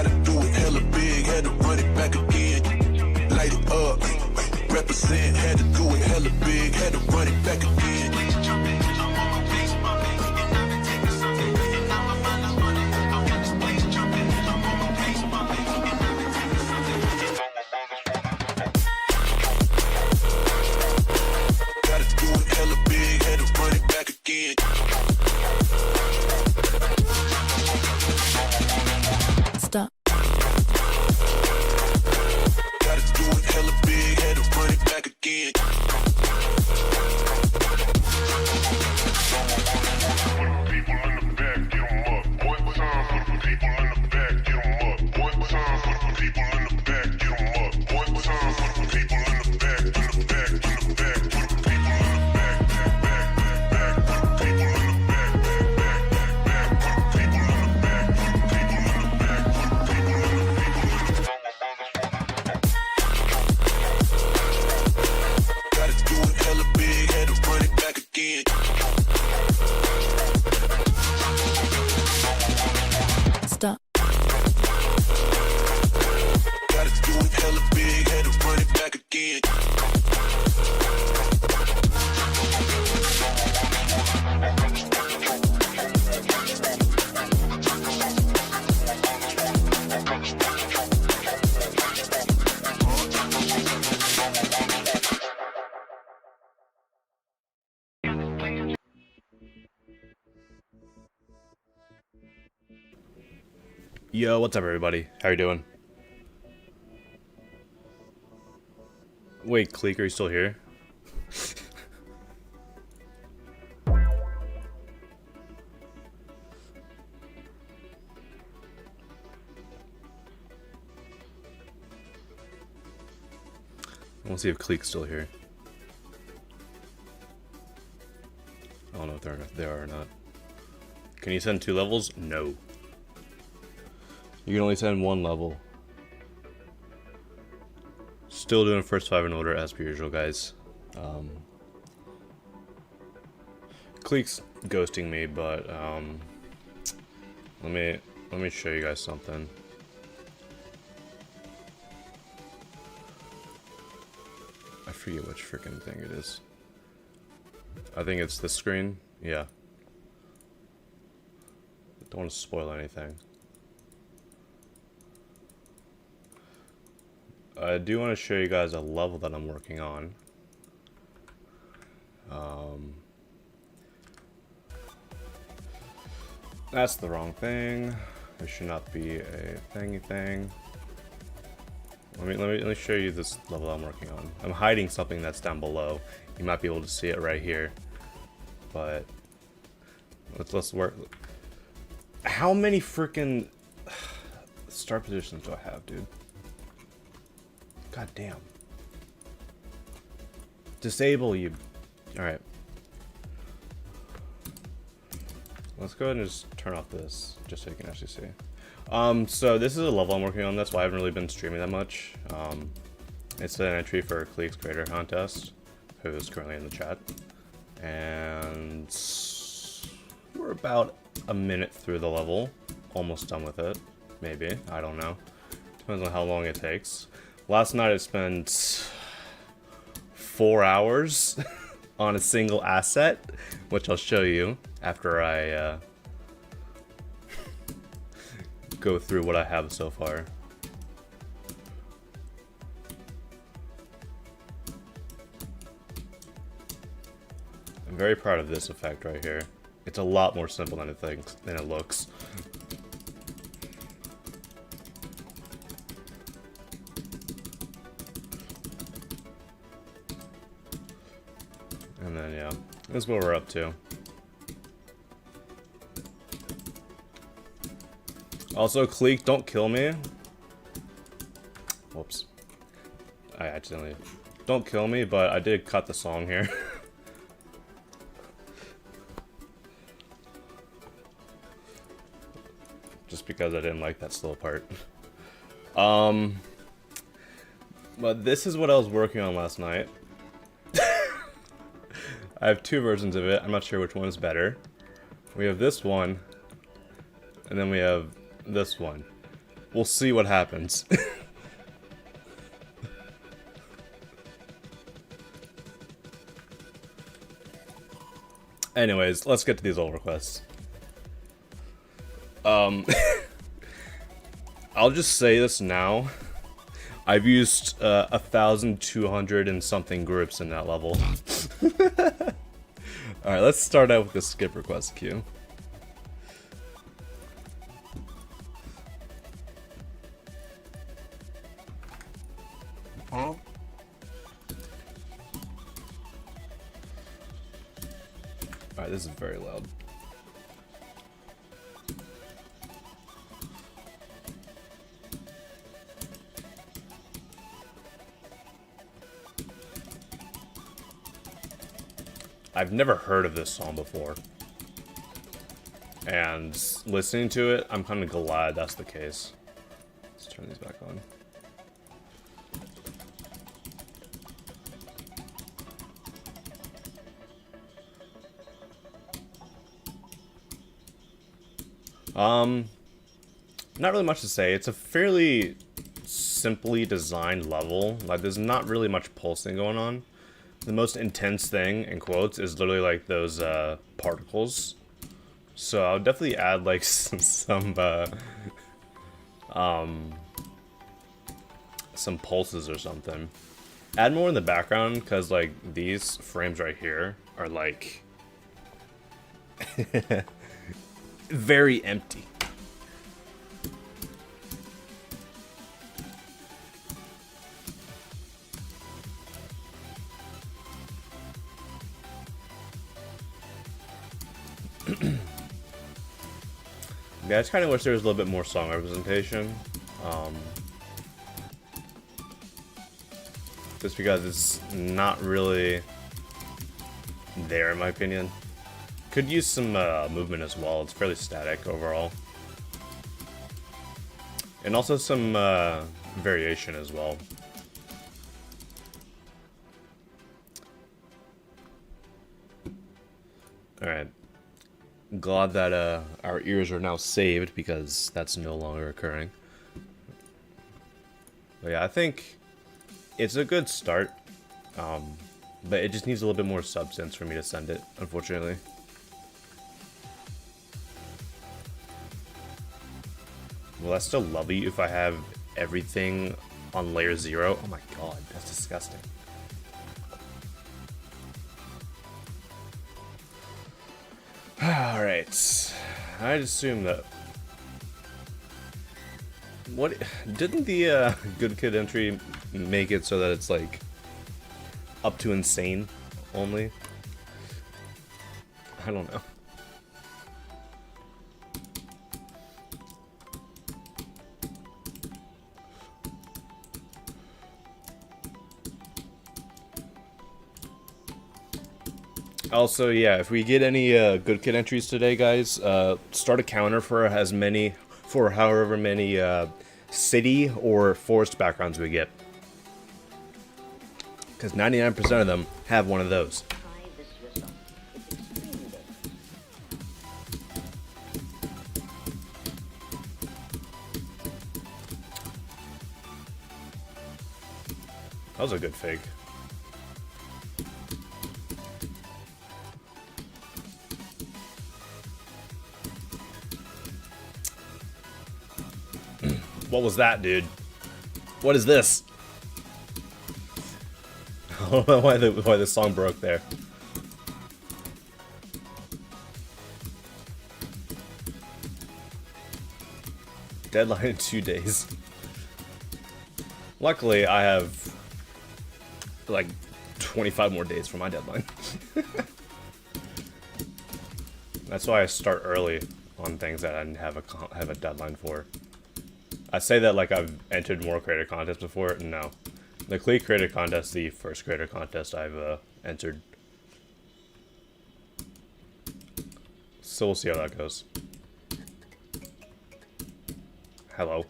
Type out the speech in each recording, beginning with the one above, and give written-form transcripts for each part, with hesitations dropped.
Gotta do it hella big, had to run it back again. Light it up, represent, had to do it hella big, had to run it back again. Gotta do it hella big, had to run it back again. Stop. Gotta do it hella big, had to run it back again. People in the back, get 'em up. One time for the people in the back, get 'em up. One time for the people in the back, get 'em up. One time for the people in the back, in the back, in the back, for the people in the back, back, back, for the people in the back, back, back, for the people in the back, for the people in the back, for the people in the Gotta do it hella big, had to run it back again. Stop. Gotta do it hella big, had to run it back again. Yo, what's up everybody? How you doing? Wait, Cleek, are you still here? I want to see if Cleek's still here. I don't know if they are or not. Can you send 2 levels? No. You can only send 1 level. Still doing first 5 in order as per usual, guys. Cleek's ghosting me, but let me show you guys something. I forget which freaking thing it is. I think it's this screen. Yeah. Don't want to spoil anything. I do want to show you guys a level that I'm working on. That's the wrong thing. There should not be a thingy thing. Let me show you this level I'm working on. I'm hiding something that's down below. You might be able to see it right here. But let's work. How many freaking start positions do I have, dude? God damn. Disable you. Alright. Let's go ahead and just turn off this, just so you can actually see. So this is a level I'm working on, that's why I haven't really been streaming that much. It's an entry for Cleek's Creator Contest, who is currently in the chat. And we're about a minute through the level. Almost done with it. Maybe. I don't know. Depends on how long it takes. Last night I spent 4 hours on a single asset, which I'll show you after I go through what I have so far. I'm very proud of this effect right here. It's a lot more simple than it looks. And then yeah, this is what we're up to. Also, Cleek, don't kill me. Whoops. I accidentally... Don't kill me, but I did cut the song here. Just because I didn't like that slow part. But this is what I was working on last night. I have 2 versions of it. I'm not sure which one is better. We have this one, and then we have this one. We'll see what happens. Anyways, let's get to these old requests. I'll just say this now. I've used 1,200 and something groups in that level. Alright, let's start out with the skip request queue. Huh? Alright, this is very loud. I've never heard of this song before. And listening to it, I'm kind of glad that's the case. Let's turn these back on. Not really much to say. It's a fairly simply designed level. Like, there's not really much pulsing going on. The most intense thing, in quotes, is literally like those particles. So I'll definitely add like some pulses or something. Add more in the background, because like these frames right here are like very empty. Yeah, I just kind of wish there was a little bit more song representation. Just because it's not really there, in my opinion. Could use some movement as well. It's fairly static overall. And also some variation as well. Alright. Glad that our ears are now saved, because that's no longer occurring. But yeah, I think it's a good start. But it just needs a little bit more substance for me to send it, unfortunately. Will I still love you if I have everything on layer 0? Oh my god, that's disgusting. Alright. I'd assume that... What... Didn't the Good Kid entry make it so that it's like... up to insane only? I don't know. Also, yeah, if we get any Good Kid entries today, guys, start a counter for however many city or forest backgrounds we get. Because 99% of them have one of those. That was a good fake. What was that, dude? What is this? I don't know why the song broke there. Deadline in 2 days. Luckily, I have like 25 more days for my deadline. That's why I start early on things that I didn't have a deadline for. I say that like I've entered more creator contests before. No. The Clee creator contest, the first creator contest I've entered. So we'll see how that goes. Hello.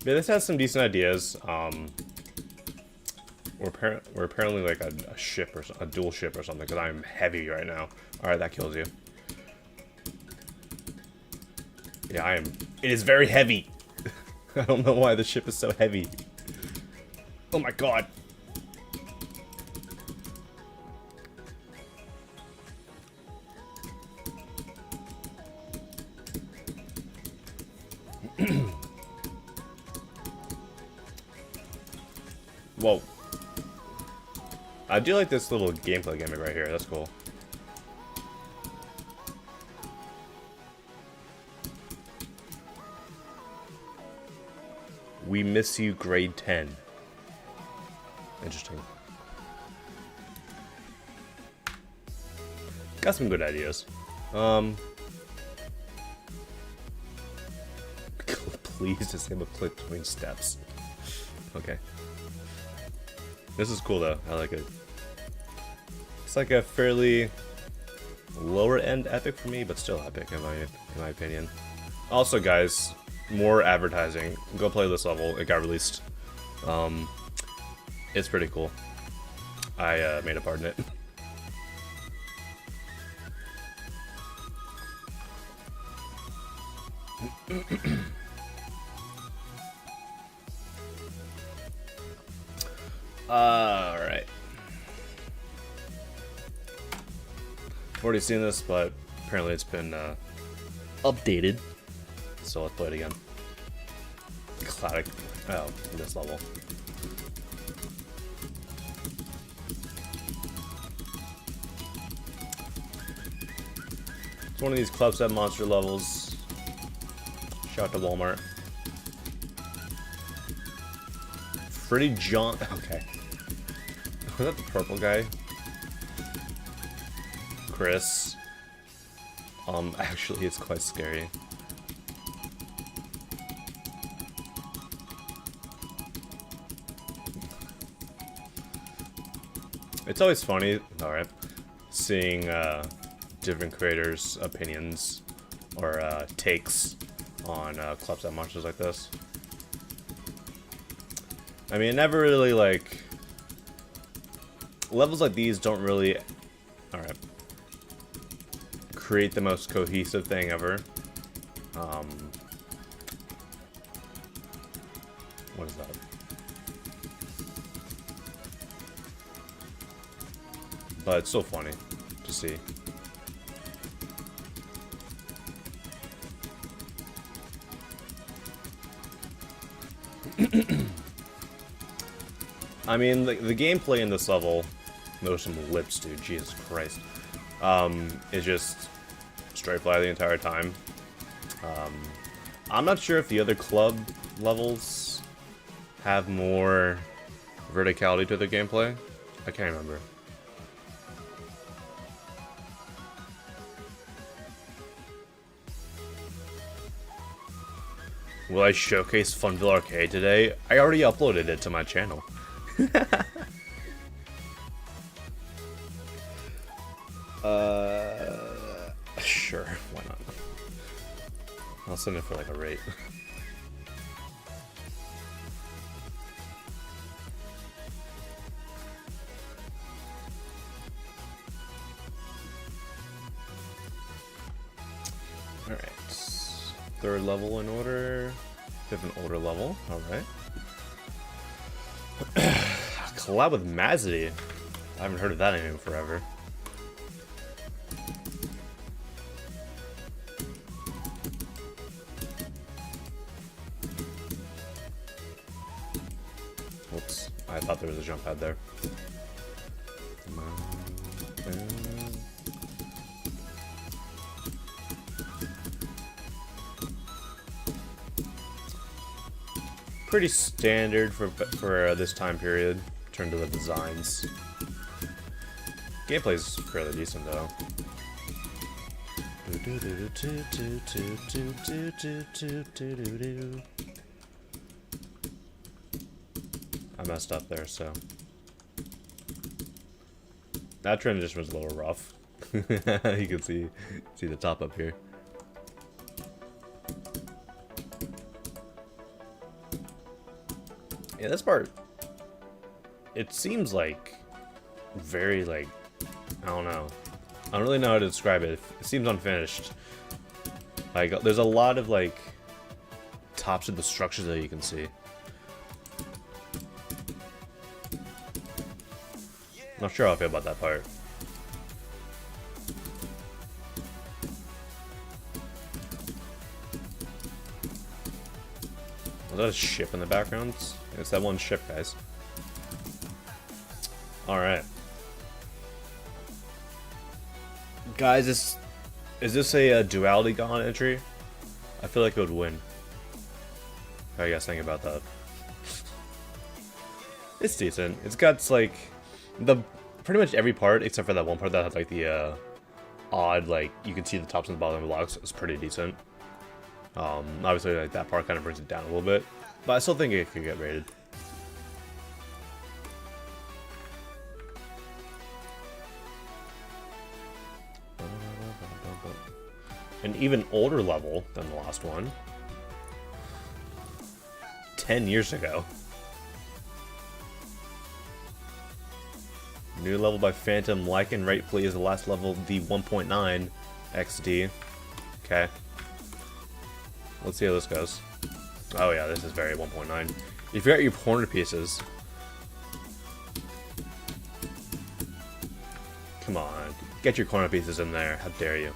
Yeah, this has some decent ideas. We're apparently like a ship or a dual ship or something, because I'm heavy right now. All right, that kills you. Yeah, I am. It is very heavy. I don't know why the ship is so heavy. Oh my god. Whoa. I do like this little gameplay gimmick right here. That's cool. We miss you, grade 10. Interesting. Got some good ideas. Please disable click between steps. Okay. This is cool though. I like it. It's like a fairly lower end epic for me, but still epic in my opinion. Also, guys, more advertising. Go play this level. It got released. It's pretty cool. I made a part in it. Alright. I've already seen this, but apparently it's been updated. So let's play it again. Classic. Oh, this level. It's one of these Club Set monster levels. Shout out to Walmart. Freddy John. Okay. Was that the purple guy? Chris. Actually, it's quite scary. It's always funny, alright, seeing different creators' opinions or takes on Club Set monsters like this. I mean, it never really, like, levels like these don't really, alright, create the most cohesive thing ever. What is that? But it's so funny to see. I mean, the gameplay in this level, those some lips, dude, Jesus Christ, is just straight fly the entire time. I'm not sure if the other club levels have more verticality to their gameplay. I can't remember. Will I showcase Funville Arcade today? I already uploaded it to my channel. Sure, why not? I'll send it for like a rate. Alright. Third level in order. We have an older level, alright. Collab with Mazzy. I haven't heard of that name in forever. Whoops, I thought there was a jump pad there. Pretty standard for this time period in terms of the designs. Gameplay's fairly decent though. I messed up there, so that transition was a little rough. You can see the top up here. Yeah, this part, it seems like very, like, I don't know. I don't really know how to describe it. It seems unfinished. Like, there's a lot of like tops of the structures that you can see. Not sure how I feel about that part. Was that a ship in the background? It's that one ship, guys. Alright. Guys, is this a duality gone entry? I feel like it would win. How you guys think about that? It's decent. It's got like pretty much every part except for that one part that has like the odd, like you can see the tops and the bottom of the blocks. It's pretty decent. Obviously like that part kind of brings it down a little bit, but I still think it could get rated. An even older level than the last one. 10 years ago. New level by Phantom. Like and rate please. The last level, the 1.9 XD. Okay. Let's see how this goes. Oh yeah, this is very 1.9. You forgot your corner pieces. Come on. Get your corner pieces in there. How dare you.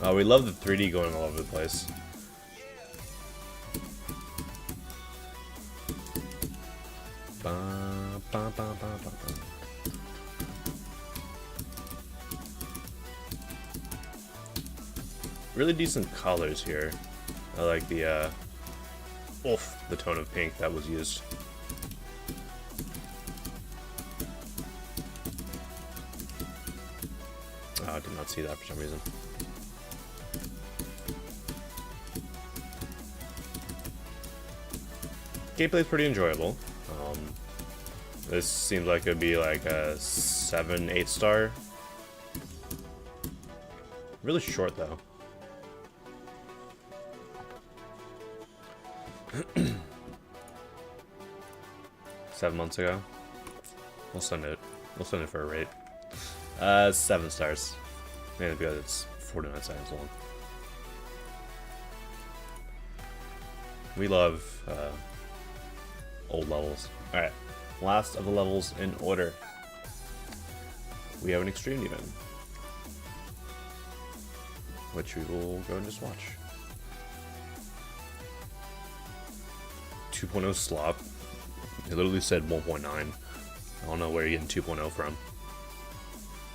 Oh, we love the 3D going all over the place. Really decent colors here. I like the the tone of pink that was used. Oh, I did not see that for some reason. Gameplay is pretty enjoyable. This seems like it'd be like a 7, 8 star. Really short though. Seven months ago. We'll send it. We'll send it for a rate. 7 stars. Mainly because it's 49 seconds long. We love old levels. Alright. Last of the levels in order. We have an extreme demon, which we will go and just watch. 2.0 slop. It literally said 1.9. I don't know where you're getting 2.0 from.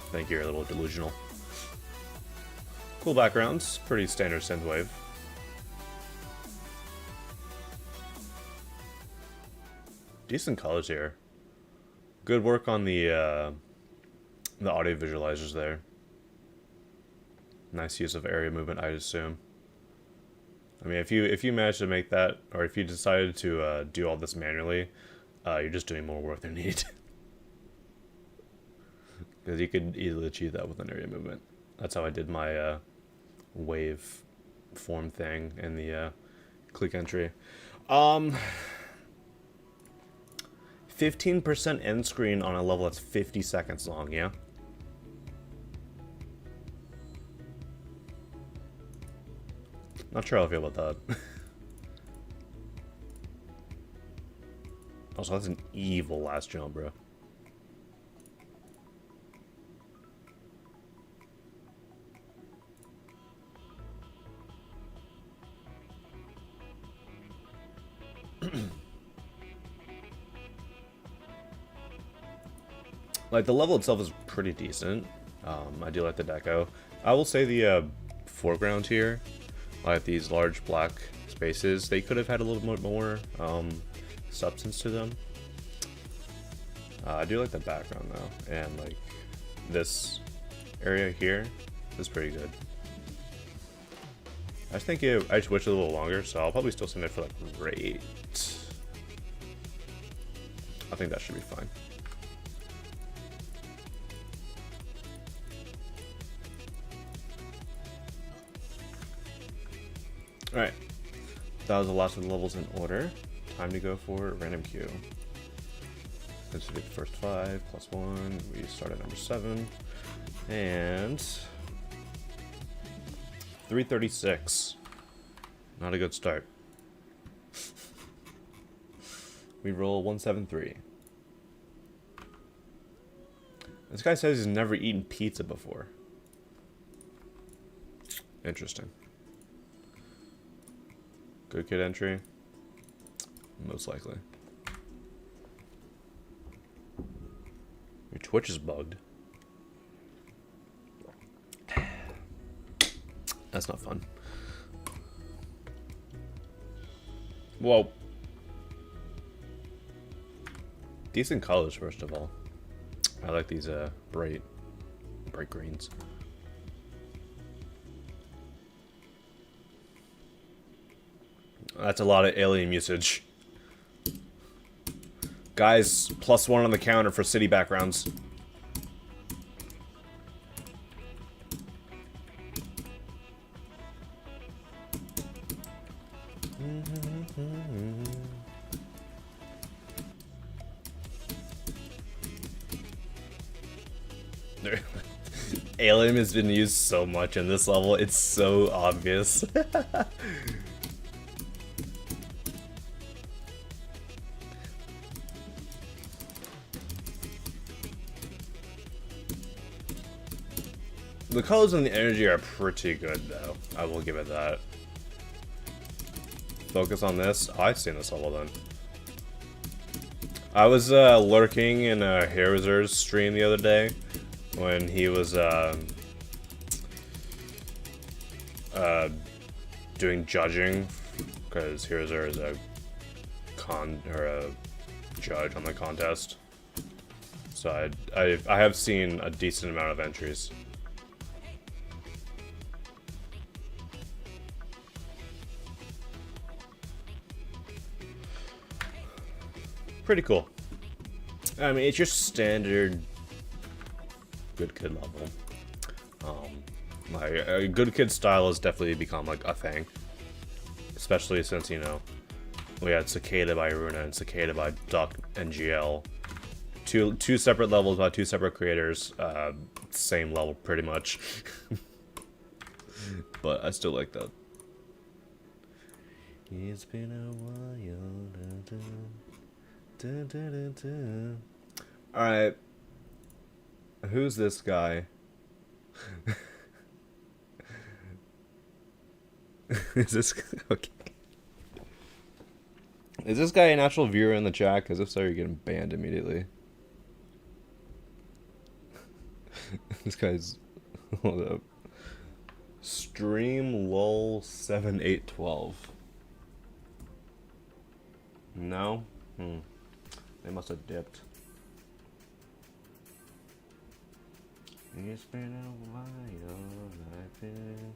I think you're a little delusional. Cool backgrounds. Pretty standard synthwave. Decent colors here. Good work on the audio visualizers there. Nice use of area movement, I'd assume. I mean, if you manage to make that, or if you decided to do all this manually, you're just doing more work than needed. Because you could easily achieve that with an area movement. That's how I did my wave form thing in the click entry. 15% end screen on a level that's 50 seconds long, yeah? Not sure how I feel about that. Also, that's an evil last jump, bro. Like, the level itself is pretty decent. I do like the deco. I will say the foreground here, like these large black spaces, they could have had a little bit more substance to them. I do like the background though, and like this area here is pretty good. I just think I just wish it a little longer, so I'll probably still send it for like rate. I think that should be fine. Alright, that was the last of the levels in order. Time to go for random queue. Let's do the first 5 plus 1. We start at number 7. And 336. Not a good start. We roll 173. This guy says he's never eaten pizza before. Interesting. Good kid entry? Most likely. Your Twitch is bugged. That's not fun. Whoa. Decent colors, first of all. I like these bright greens. That's a lot of alien usage. Guys, +1 on the counter for city backgrounds. Alien has been used so much in this level, it's so obvious. The colors and the energy are pretty good, though. I will give it that. Focus on this. Oh, I've seen this level then. I was lurking in a Heroes stream the other day when he was doing judging, because Heroes is a judge on the contest. So I have seen a decent amount of entries. Pretty cool. I mean, it's your standard good kid level. Like a good kid style has definitely become like a thing, especially since, you know, we had Cicada by Runa and Cicada by Duck and GL. Two separate levels by two separate creators. Same level pretty much. But I still like that. It's been a while. Alright. Who's this guy? Is this... okay. Is this guy an actual viewer in the chat? Because if so, you're getting banned immediately. This guy's... hold up. Stream lol 7812. No? They must have dipped. It's been a while, I've been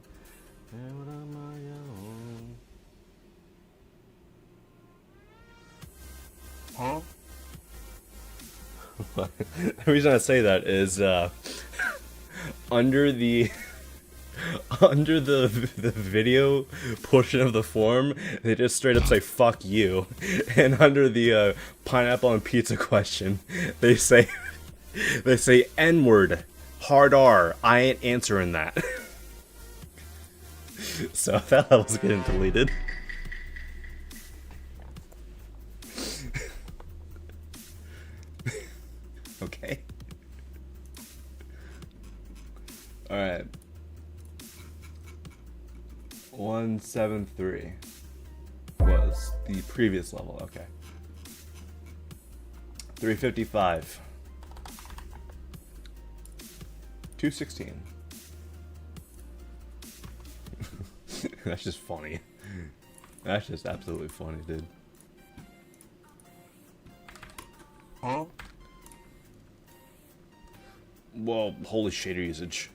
out on my own. Huh? The reason I say that is under the video portion of the form, they just straight up say "fuck you," and under the pineapple and pizza question, they say N-word, hard R. I ain't answering that. So that level's getting deleted. Okay. All right. 173 was the previous level. Okay. 355. 216. That's just funny. That's just absolutely funny, dude. Huh? Whoa, holy shader usage.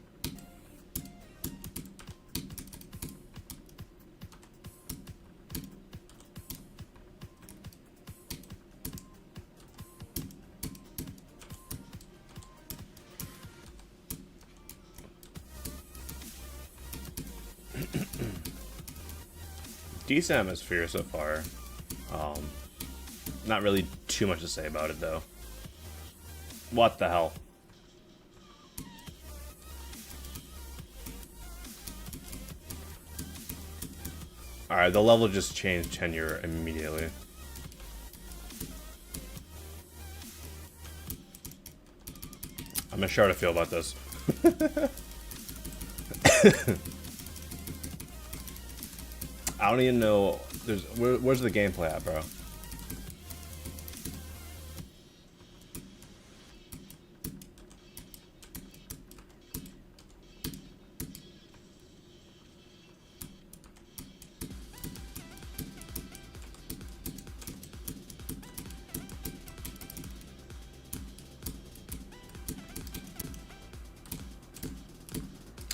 Decent atmosphere so far. Not really too much to say about it though. What the hell? Alright, the level just changed tenure immediately. I'm not sure how to feel about this. I don't even know. Where's the gameplay at, bro?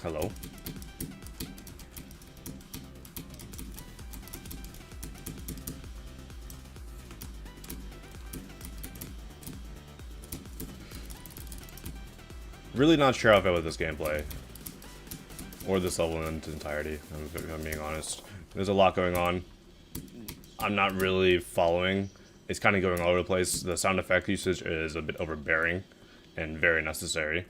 Hello? Really not sure how I feel with this gameplay. Or this level in its entirety, if I'm being honest. There's a lot going on. I'm not really following. It's kind of going all over the place. The sound effect usage is a bit overbearing and very necessary.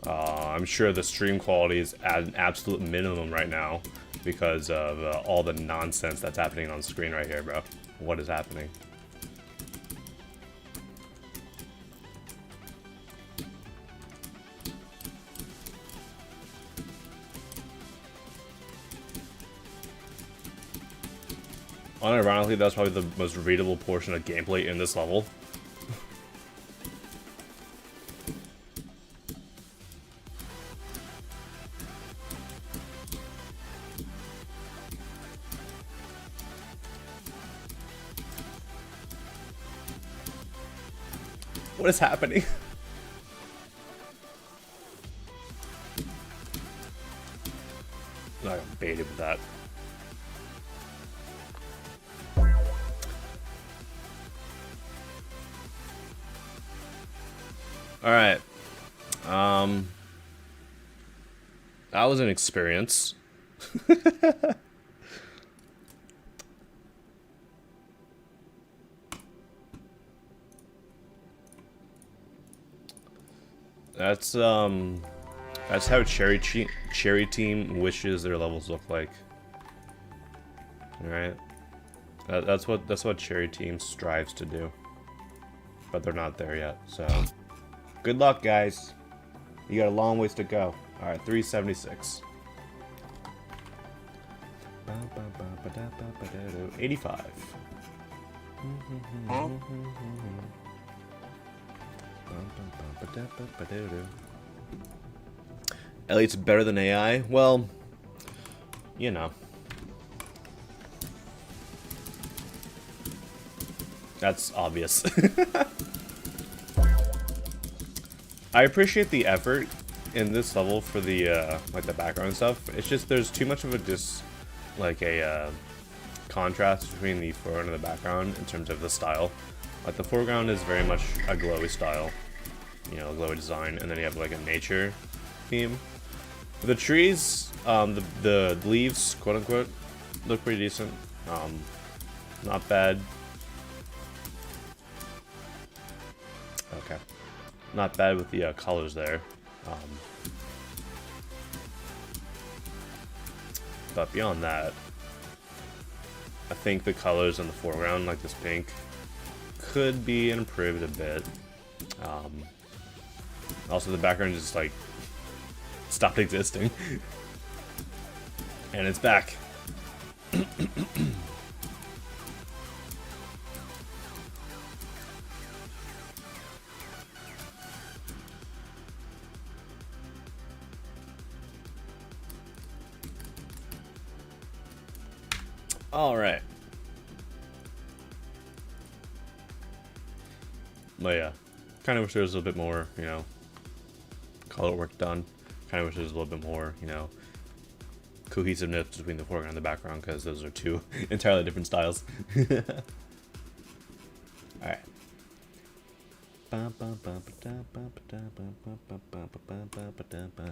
I'm sure the stream quality is at an absolute minimum right now because of all the nonsense that's happening on screen right here, bro. What is happening? Unironically, that's probably the most readable portion of gameplay in this level. What is happening? I got baited with that. Alright. That was an experience. That's how Cherry Team wishes their levels look like. Alright. That's what Cherry Team strives to do. But they're not there yet, so good luck, guys. You got a long ways to go. Alright, 376. 85. Elliot's better than AI? Well, you know. That's obvious. I appreciate the effort in this level for the like the background stuff. It's just there's too much of a contrast between the foreground and the background in terms of the style. Like the foreground is very much a glowy style, you know, glowy design, and then you have like a nature theme. The trees, the leaves, quote unquote, look pretty decent. Not bad. Okay. Not bad with the colors there. But beyond that, I think the colors in the foreground, like this pink, could be improved a bit. Also, the background just like stopped existing, and it's back. All right. But yeah, kind of wish there was a little bit more, you know, color work done. Kind of wish there was a little bit more, you know, cohesiveness between the foreground and the background, because those are two entirely different styles. All right.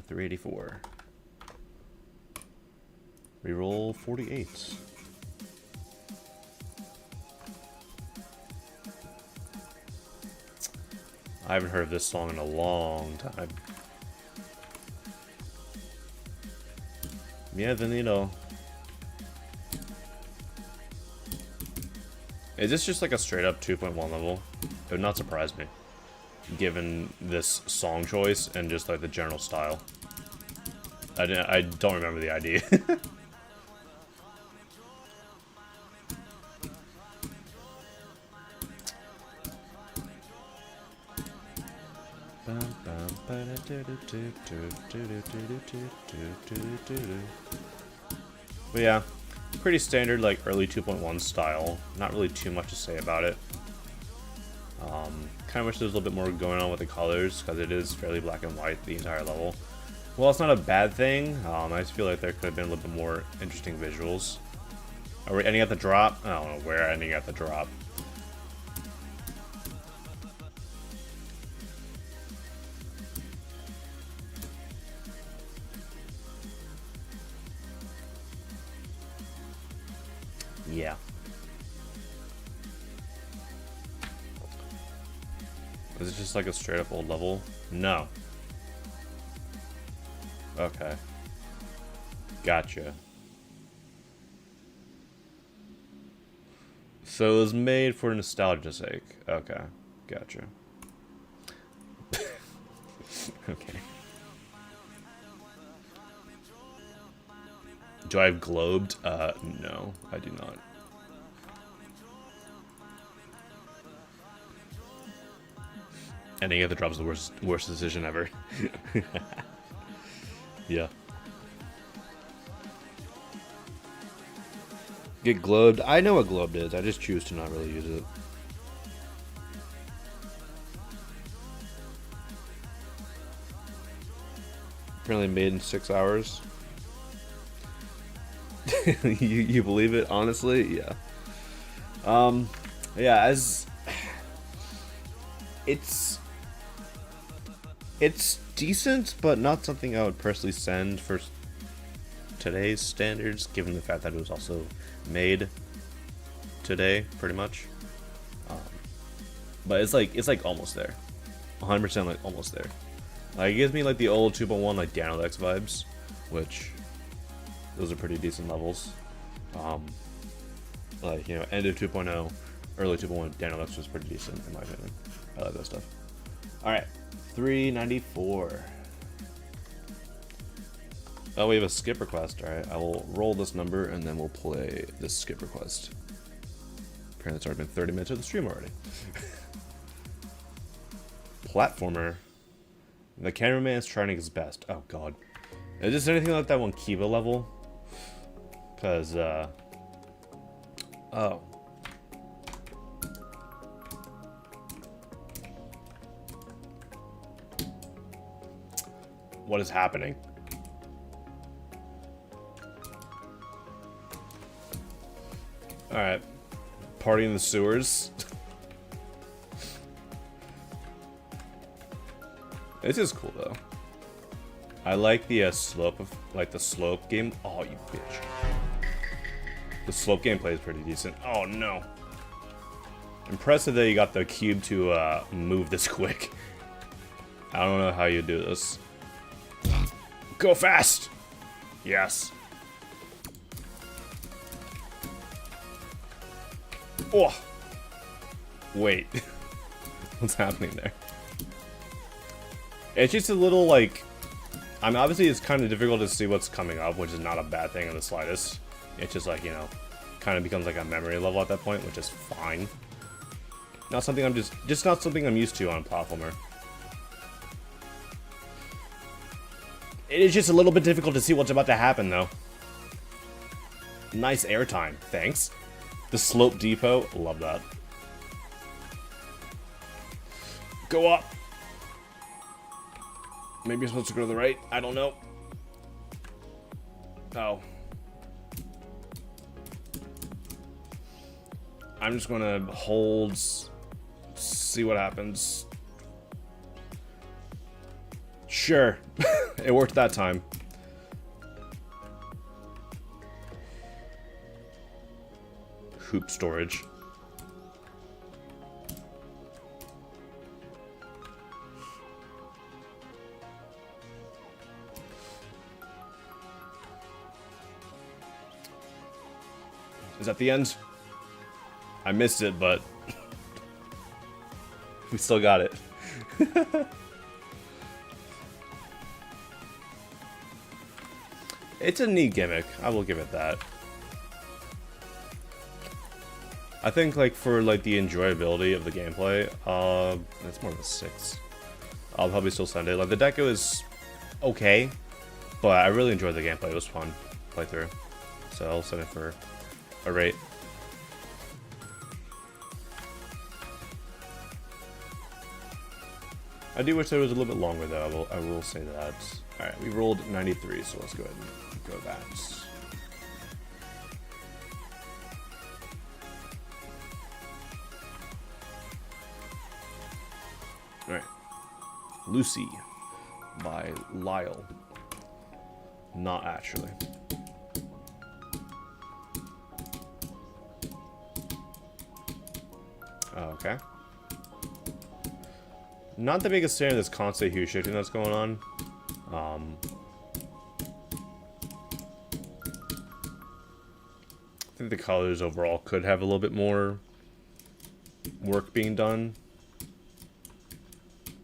384. Reroll 48. I haven't heard of this song in a long time. Bienvenido. Is this just like a straight up 2.1 level? It would not surprise me, given this song choice and just like the general style. I don't remember the ID. But yeah, pretty standard like early 2.1 style. Not really too much to say about it. Kind of wish there was a little bit more going on with the colors because it is fairly black and white the entire level. Well, it's not a bad thing. I just feel like there could have been a little bit more interesting visuals. Are we ending at the drop? I don't know where we're ending at the drop. Yeah. Is it just like a straight up old level? No. Okay. Gotcha. So it was made for nostalgia's sake. Okay. Gotcha. Okay. Do I have globed? No, I do not. Ending at the drop is the worst decision ever. Yeah. Get globed. I know what globed is. I just choose to not really use it. Apparently made in 6 hours. you believe it? Honestly, yeah. Yeah. As it's decent, but not something I would personally send for today's standards, given the fact that it was also made today, pretty much. But it's like almost there, 100% like almost there. Like it gives me like the old 2.1 like Daniel X vibes, which those are pretty decent levels. Like you know, end of 2.0, early 2.1 Daniel X was pretty decent in my opinion. I like that stuff. All right, 394. Oh, we have a skip request. All right, I will roll this number and then we'll play this skip request. Apparently it's already been 30 minutes of the stream already. Platformer. The cameraman is trying his best. Oh god. Is this anything like that one Kiva level? Because, oh. What is happening? Alright. Party in the sewers. This is cool though. I like the slope of the slope game. Oh, you bitch. The slope gameplay is pretty decent. Oh no. Impressive that you got the cube to move this quick. I don't know how you do this. Go fast! Yes. Oh! Wait. What's happening there? It's just a little like... I mean, obviously it's kind of difficult to see what's coming up, which is not a bad thing in the slightest. It's just like, you know, kind of becomes like a memory level at that point, which is fine. Not something I'm just not something I'm used to on a platformer. It is just a little bit difficult to see what's about to happen, though. Nice airtime, thanks. The slope depot, love that. Go up. Maybe you're supposed to go to the right. I don't know. Oh. I'm just gonna hold, see what happens. Sure. It worked that time. Hoop storage. Is that the end? I missed it, but we still got it. It's a neat gimmick. I will give it that. I think, like, for, like, the enjoyability of the gameplay, that's more of a 6. I'll probably still send it. Like, the deco is okay, but I really enjoyed the gameplay. It was fun to play through. So I'll send it for a rate. I do wish there was a little bit longer, though. I will say that. Alright, we rolled 93, so let's go ahead and go that. Alright. Lucy by Lyle. Not actually. Okay. Not the biggest fan of this constant hue shifting that's going on. I think the colors overall could have a little bit more work being done.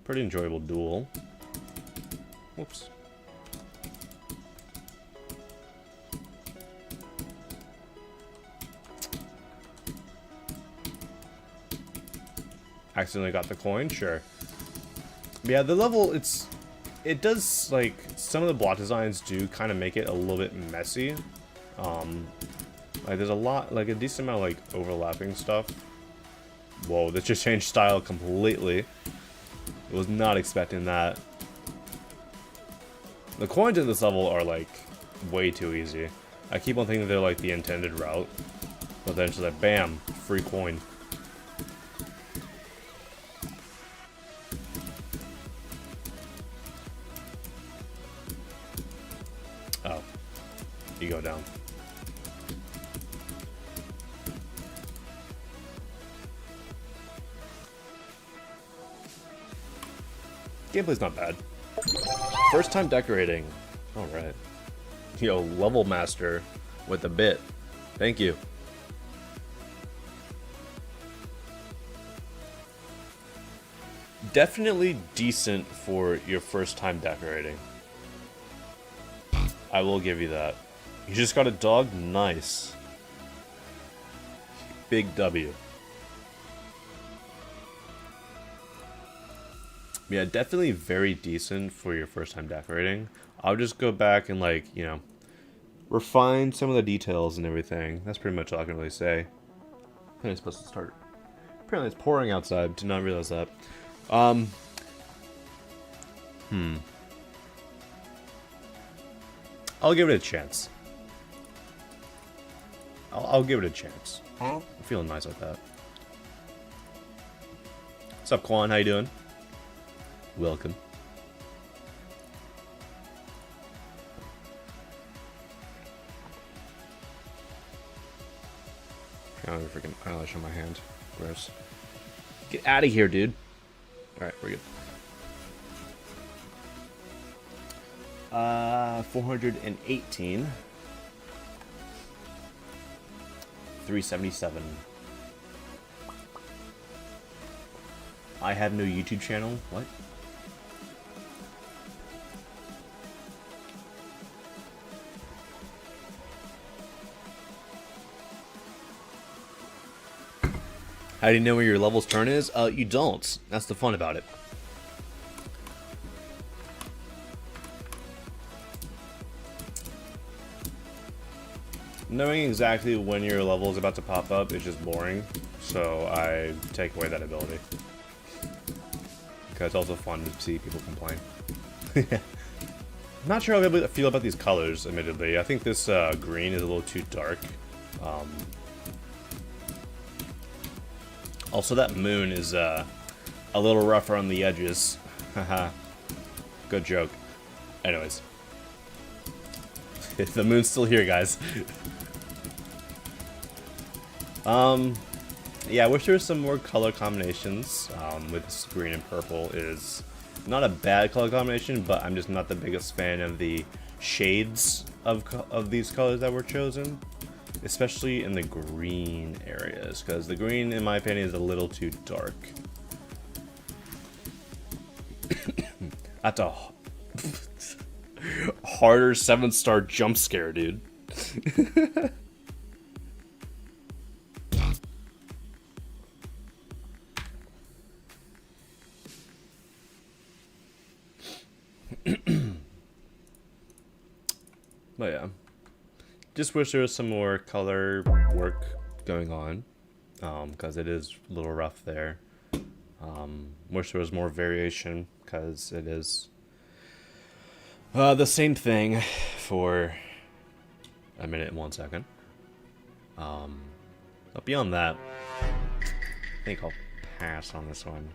Pretty enjoyable duel. Whoops. Accidentally got the coin? Sure. Yeah, the level, it does, like, some of the block designs do kind of make it a little bit messy. Like, there's a lot, like, a decent amount of, like, overlapping stuff. Whoa, this just changed style completely. I was not expecting that. The coins in this level are, like, way too easy. I keep on thinking they're, like, the intended route. But then it's just like, bam, free coin. Oh. You go down. Gameplay's not bad. First time decorating. Alright. Yo, level master with a bit. Thank you. Definitely decent for your first time decorating. I will give you that. You just got a dog? Nice. Big W. Yeah, definitely very decent for your first time decorating. I'll just go back and, like, you know, refine some of the details and everything. That's pretty much all I can really say. I think I'm supposed to start. Apparently it's pouring outside. Did not realize that. I'll give it a chance. I'll give it a chance. I'm feeling nice like that. What's up, Quan? How you doing? Welcome. I don't have a freaking eyelash on my hand. Gross. Get out of here, dude. Alright, we're good. 418. 377. I have no YouTube channel. What? How do you know where your level's turn is? You don't. That's the fun about it. Knowing exactly when your level is about to pop up is just boring, so I take away that ability. Because it's also fun to see people complain. I'm not sure how I feel about these colors, admittedly. I think this green is a little too dark. Also, that moon is a little rougher on the edges. Haha. Good joke. Anyways. The moon's still here, guys. Yeah, I wish there was some more color combinations. With this green and purple is not a bad color combination, but I'm just not the biggest fan of the shades of these colors that were chosen. especially in the green areas, because the green, in my opinion, is a little too dark. That's a harder 7-star jump scare, dude. But yeah, just wish there was some more color work going on, because it is a little rough there. Wish there was more variation, because it is the same thing for a minute and 1 second. But beyond that, I think I'll pass on this one.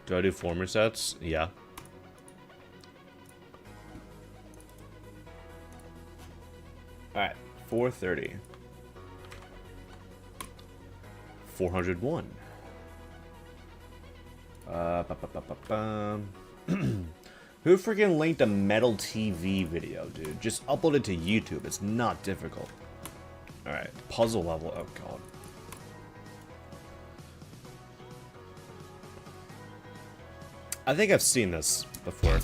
Do I do form resets? Yeah. Alright, 430. 401. Who freaking linked a Metal TV video, dude? Just upload it to YouTube. It's not difficult. Alright, puzzle level. Oh, God. I think I've seen this before.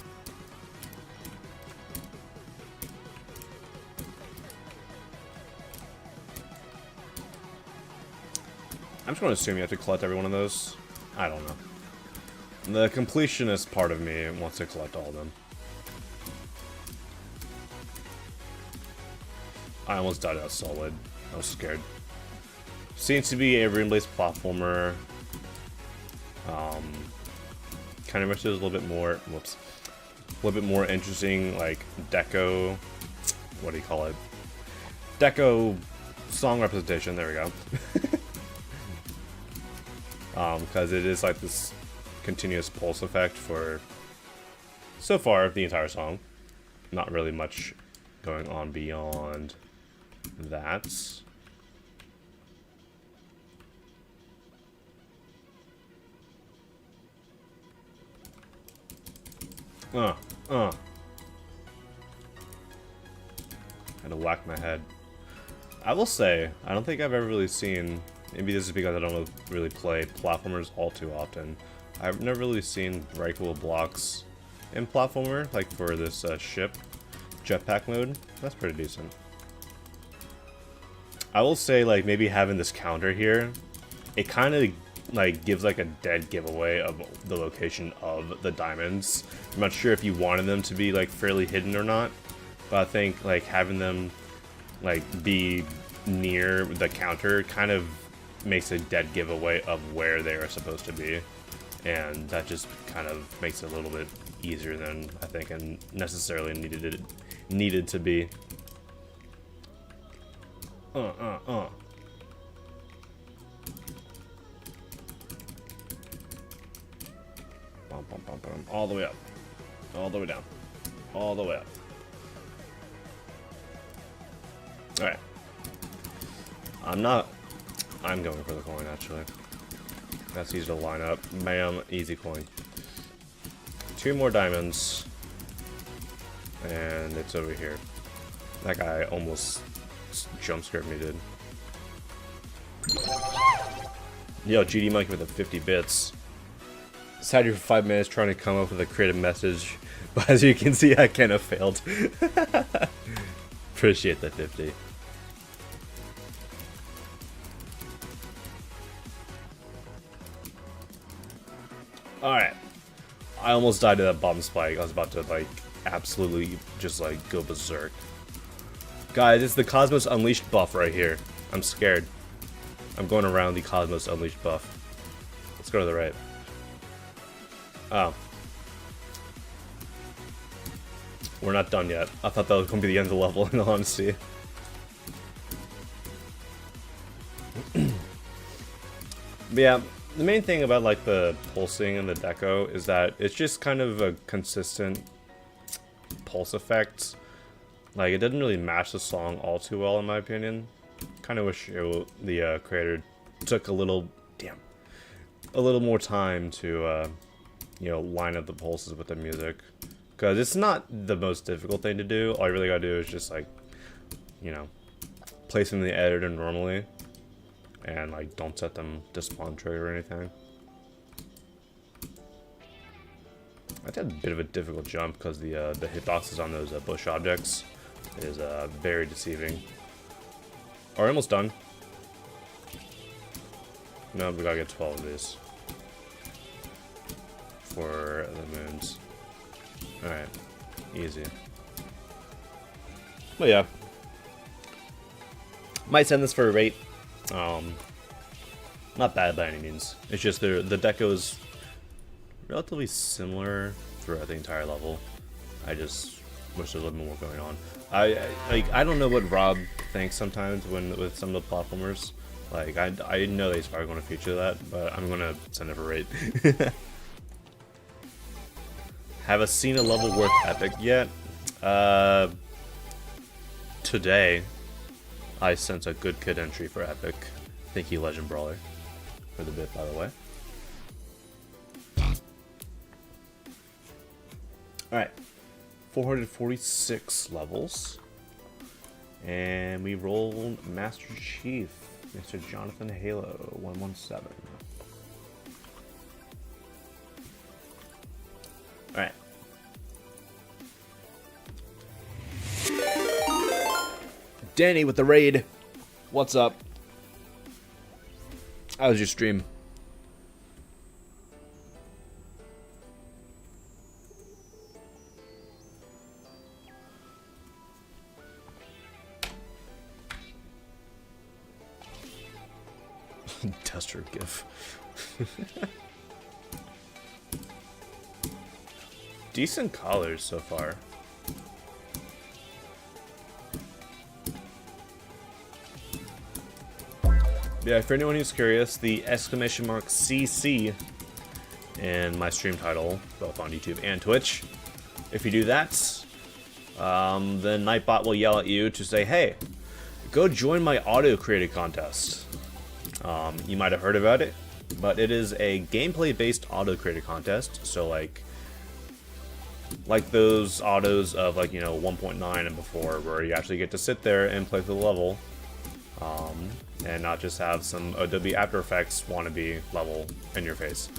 I'm just going to assume you have to collect every one of those. I don't know. The completionist part of me wants to collect all of them. I almost died out solid. I was scared. Seems to be a rune-based platformer. Kind of wish there was a little bit more. Whoops. A little bit more interesting, like deco. What do you call it? Deco song representation. There we go. Because it is like this continuous pulse effect for, so far, the entire song. Not really much going on beyond that. Had to whack my head. I will say, I don't think I've ever really seen, maybe this is because I don't really play platformers all too often. I've never really seen breakable blocks in platformer, like for this ship jetpack mode. That's pretty decent. I will say, like, maybe having this counter here, it kind of like gives like a dead giveaway of the location of the diamonds. I'm not sure if you wanted them to be like fairly hidden or not, but I think like having them like be near the counter kind of makes a dead giveaway of where they are supposed to be, and that just kind of makes it a little bit easier than I think and necessarily needed to be. All the way up, all the way down, all the way up. All right. I'm going for the coin, actually. That's easy to line up. Bam, easy coin. 2 more diamonds. And it's over here. That guy almost jump scared me, dude. Yo, GD Monkey with the 50 bits. Sat here for 5 minutes trying to come up with a creative message. But as you can see, I kind of failed. Appreciate the 50. Alright. I almost died to that bomb spike. I was about to, like, absolutely just, like, go berserk. Guys, it's the Cosmos Unleashed buff right here. I'm scared. I'm going around the Cosmos Unleashed buff. Let's go to the right. Oh. We're not done yet. I thought that was going to be the end of the level, in all honesty. But yeah, the main thing about like the pulsing and the deco is that it's just kind of a consistent pulse effect. Like, it doesn't really match the song all too well, in my opinion. Kind of wish the creator took a little more time to you know, line up the pulses with the music, because it's not the most difficult thing to do. All you really gotta do is just, like, you know, place them in the editor normally, and like don't set them to spawn trigger or anything. I had a bit of a difficult jump because the hitboxes on those bush objects is very deceiving. We're almost done. No, we gotta get 12 of these for the moons. Alright, easy. But yeah, might send this for a rate. Not bad by any means. It's just the deco is relatively similar throughout the entire level. I just wish there was a little more going on. I don't know what Rob thinks sometimes with some of the platformers. Like I didn't know he's probably going to feature that, but I'm gonna send it for rate. Haven't seen a level worth epic yet. Today, I sent a good kid entry for epic. Thank you, Legend Brawler, for the bit, by the way. Alright, 446 levels. And we roll Master Chief, Mr. Jonathan Halo 117. Alright. Danny with the raid. What's up? How was your stream? Tester GIF. Decent colors so far. Yeah, for anyone who's curious, the exclamation mark CC in my stream title, both on YouTube and Twitch. If you do that, then Nightbot will yell at you to say, hey, go join my auto-created contest. You might have heard about it, but it is a gameplay-based auto-created contest. So like those autos of like, you know, 1.9 and before, where you actually get to sit there and play through the level, and not just have some Adobe After Effects wannabe level in your face.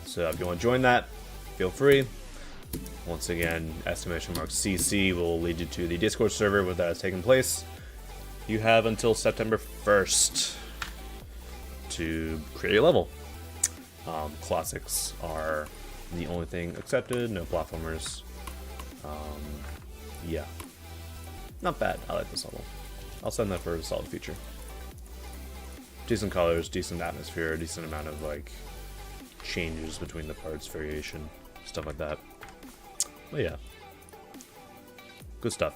So if you want to join that, feel free. Once again, exclamation mark CC will lead you to the Discord server where that is taking place. You have until September 1st to create a level. Classics are the only thing accepted, no platformers. Yeah. Not bad, I like this level. I'll send that for a solid feature. Decent colors, decent atmosphere, decent amount of like changes between the parts, variation, stuff like that. But yeah. Good stuff.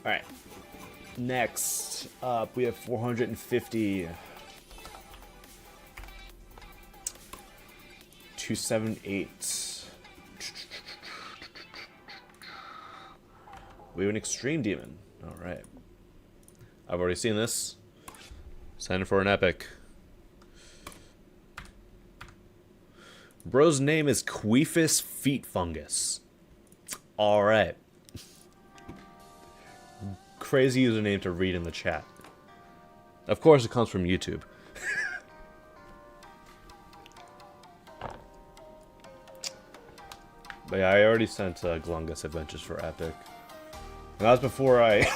Alright. Next up, we have 450. 278. We have an Extreme Demon. Alright. I've already seen this. Send for an epic. Bro's name is Queefus Feet Fungus. Alright. Crazy username to read in the chat. Of course it comes from YouTube. But yeah, I already sent Glungus Adventures for epic. And that was before I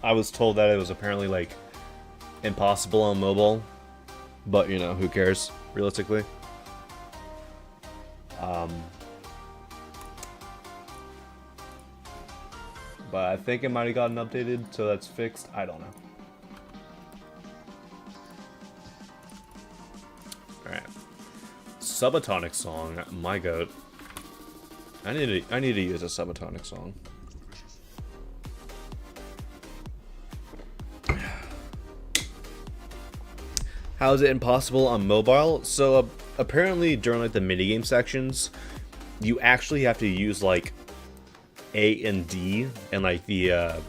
was told that it was apparently like impossible on mobile, but you know, who cares realistically. But I think it might have gotten updated, so that's fixed. I don't know. All right, Subatonic song, my goat. I need to use a Subatonic song. How is it impossible on mobile? So apparently during like the minigame sections, you actually have to use like A and D and like the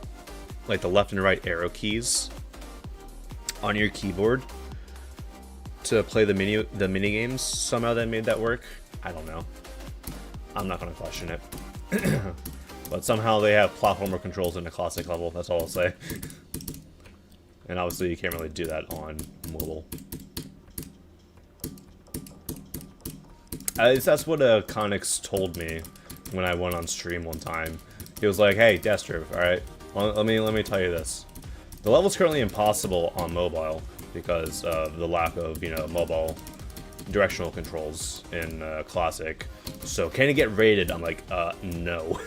left and right arrow keys on your keyboard to play the mini games. Somehow they made that work. I don't know. I'm not gonna question it. But somehow they have platformer controls in the classic level, that's all I'll say. And obviously you can't really do that on mobile. At least that's what Conix told me when I went on stream one time. He was like, "Hey, Destro, alright, let me tell you this. The level's currently impossible on mobile because of the lack of, you know, mobile directional controls in Classic. So can it get rated?" I'm like, no.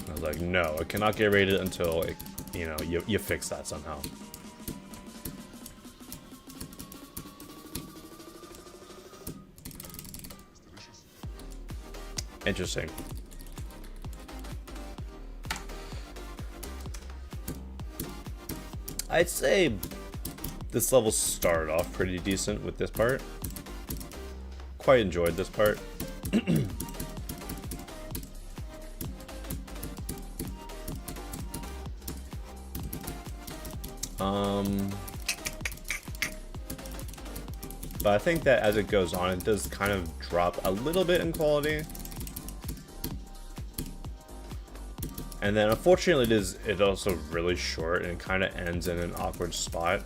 I was like, no, it cannot get rated until, it, you know, you fix that somehow. Interesting. I'd say this level started off pretty decent with this part. Quite enjoyed this part. But I think that as it goes on, it does kind of drop a little bit in quality. And then unfortunately it's also really short and it kind of ends in an awkward spot.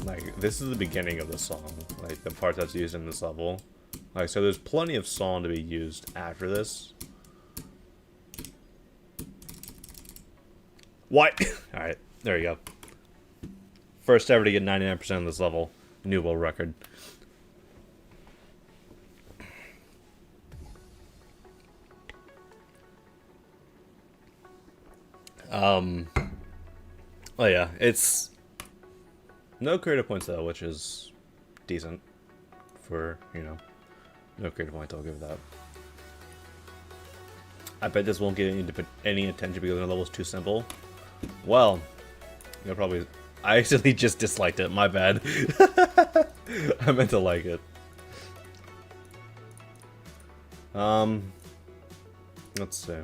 Like, this is the beginning of the song, like the part that's used in this level. Like, so there's plenty of song to be used after this. What? Alright, there you go. First ever to get 99% of this level. New world record. Oh yeah, it's no creative points though, which is decent for, you know, no creative points, I'll give that. I bet this won't get any attention because the level's too simple. Well, you'll probably... I actually just disliked it, my bad. I meant to like it. Let's see.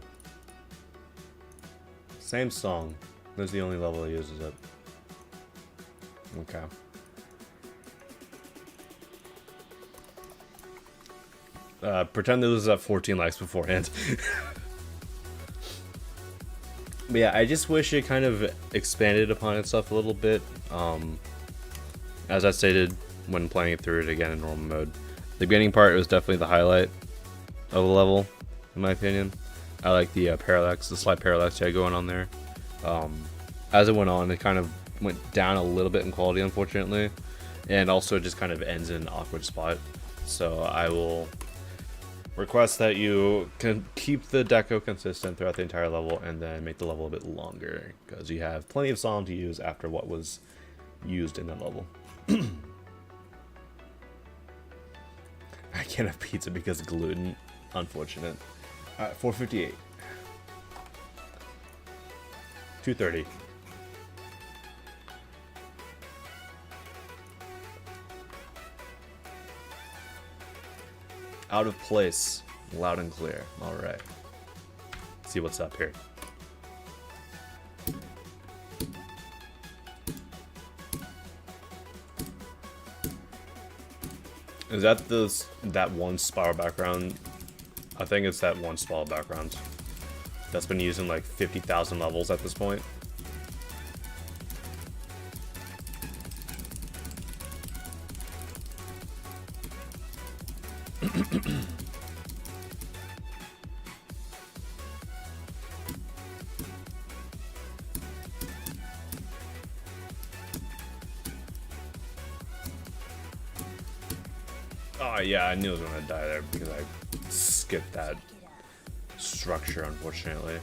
Same song. This is the only level that uses it. Okay. Pretend this was at 14 likes beforehand. But yeah, I just wish it kind of expanded upon itself a little bit. As I stated when playing it through it again in normal mode, the beginning part was definitely the highlight of the level, in my opinion. I like the parallax, the slight parallax you had going on there. As it went on, it kind of went down a little bit in quality, unfortunately, and also just kind of ends in an awkward spot. So I will request that you can keep the deco consistent throughout the entire level and then make the level a bit longer, because you have plenty of song to use after what was used in that level. I can't have pizza because of gluten. Unfortunate. Alright, 458. 230. Out of place. Loud and clear. Alright. See what's up here. Is that that one spiral background? I think it's that one spiral background that's been used in like 50,000 levels at this point. Oh yeah, I knew I was gonna die there because I skipped that structure, unfortunately.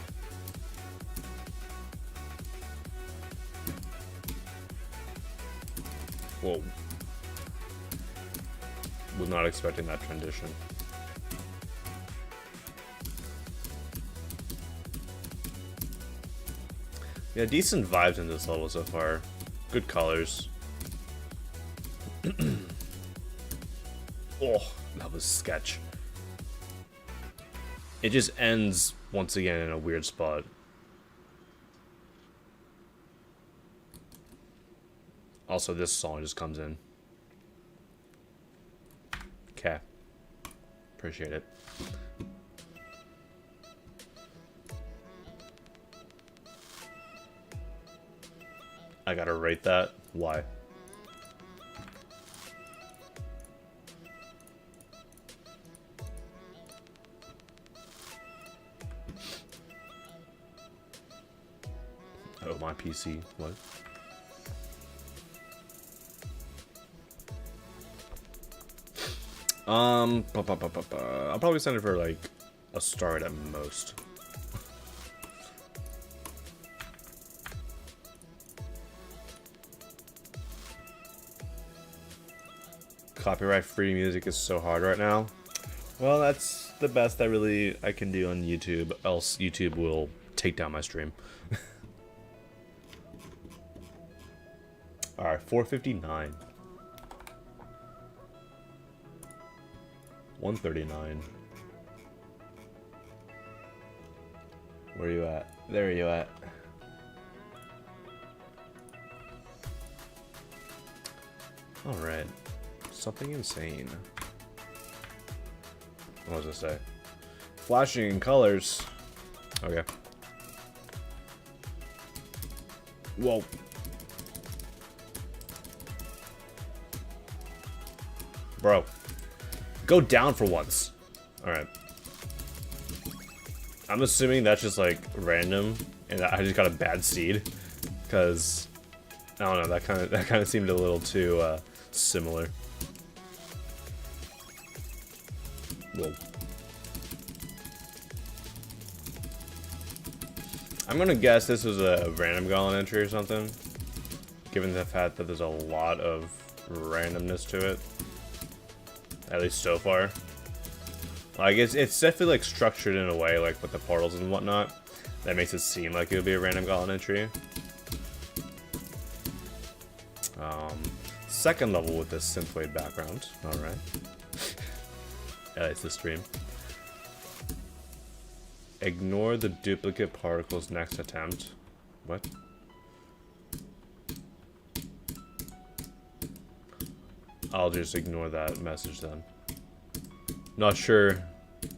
Whoa. Was not expecting that transition. Yeah, decent vibes in this level so far. Good colors. Oh, that was sketch. It just ends once again in a weird spot. Also, this song just comes in. Okay. Appreciate it. I gotta rate that. Why? Oh, my PC. What? I'll probably send it for like a star at most. Copyright-free music is so hard right now. Well, that's the best I can do on YouTube, else YouTube will take down my stream. Alright, 459. 139. Where are you at? There you at. Alright. Something insane. What was I say? Flashing in colors. Okay. Whoa. Bro. Go down for once. Alright. I'm assuming that's just like random and I just got a bad seed. Cause I don't know, that kinda seemed a little too similar. Whoa. I'm gonna guess this was a random gauntlet entry or something. Given the fact that there's a lot of randomness to it. At least so far. Like, it's definitely, like, structured in a way, like, with the portals and whatnot, that makes it seem like it would be a random gauntlet entry. Second level with this synthwave background. Alright. Yeah, it's the stream. Ignore the duplicate particles next attempt. What? I'll just ignore that message then. Not sure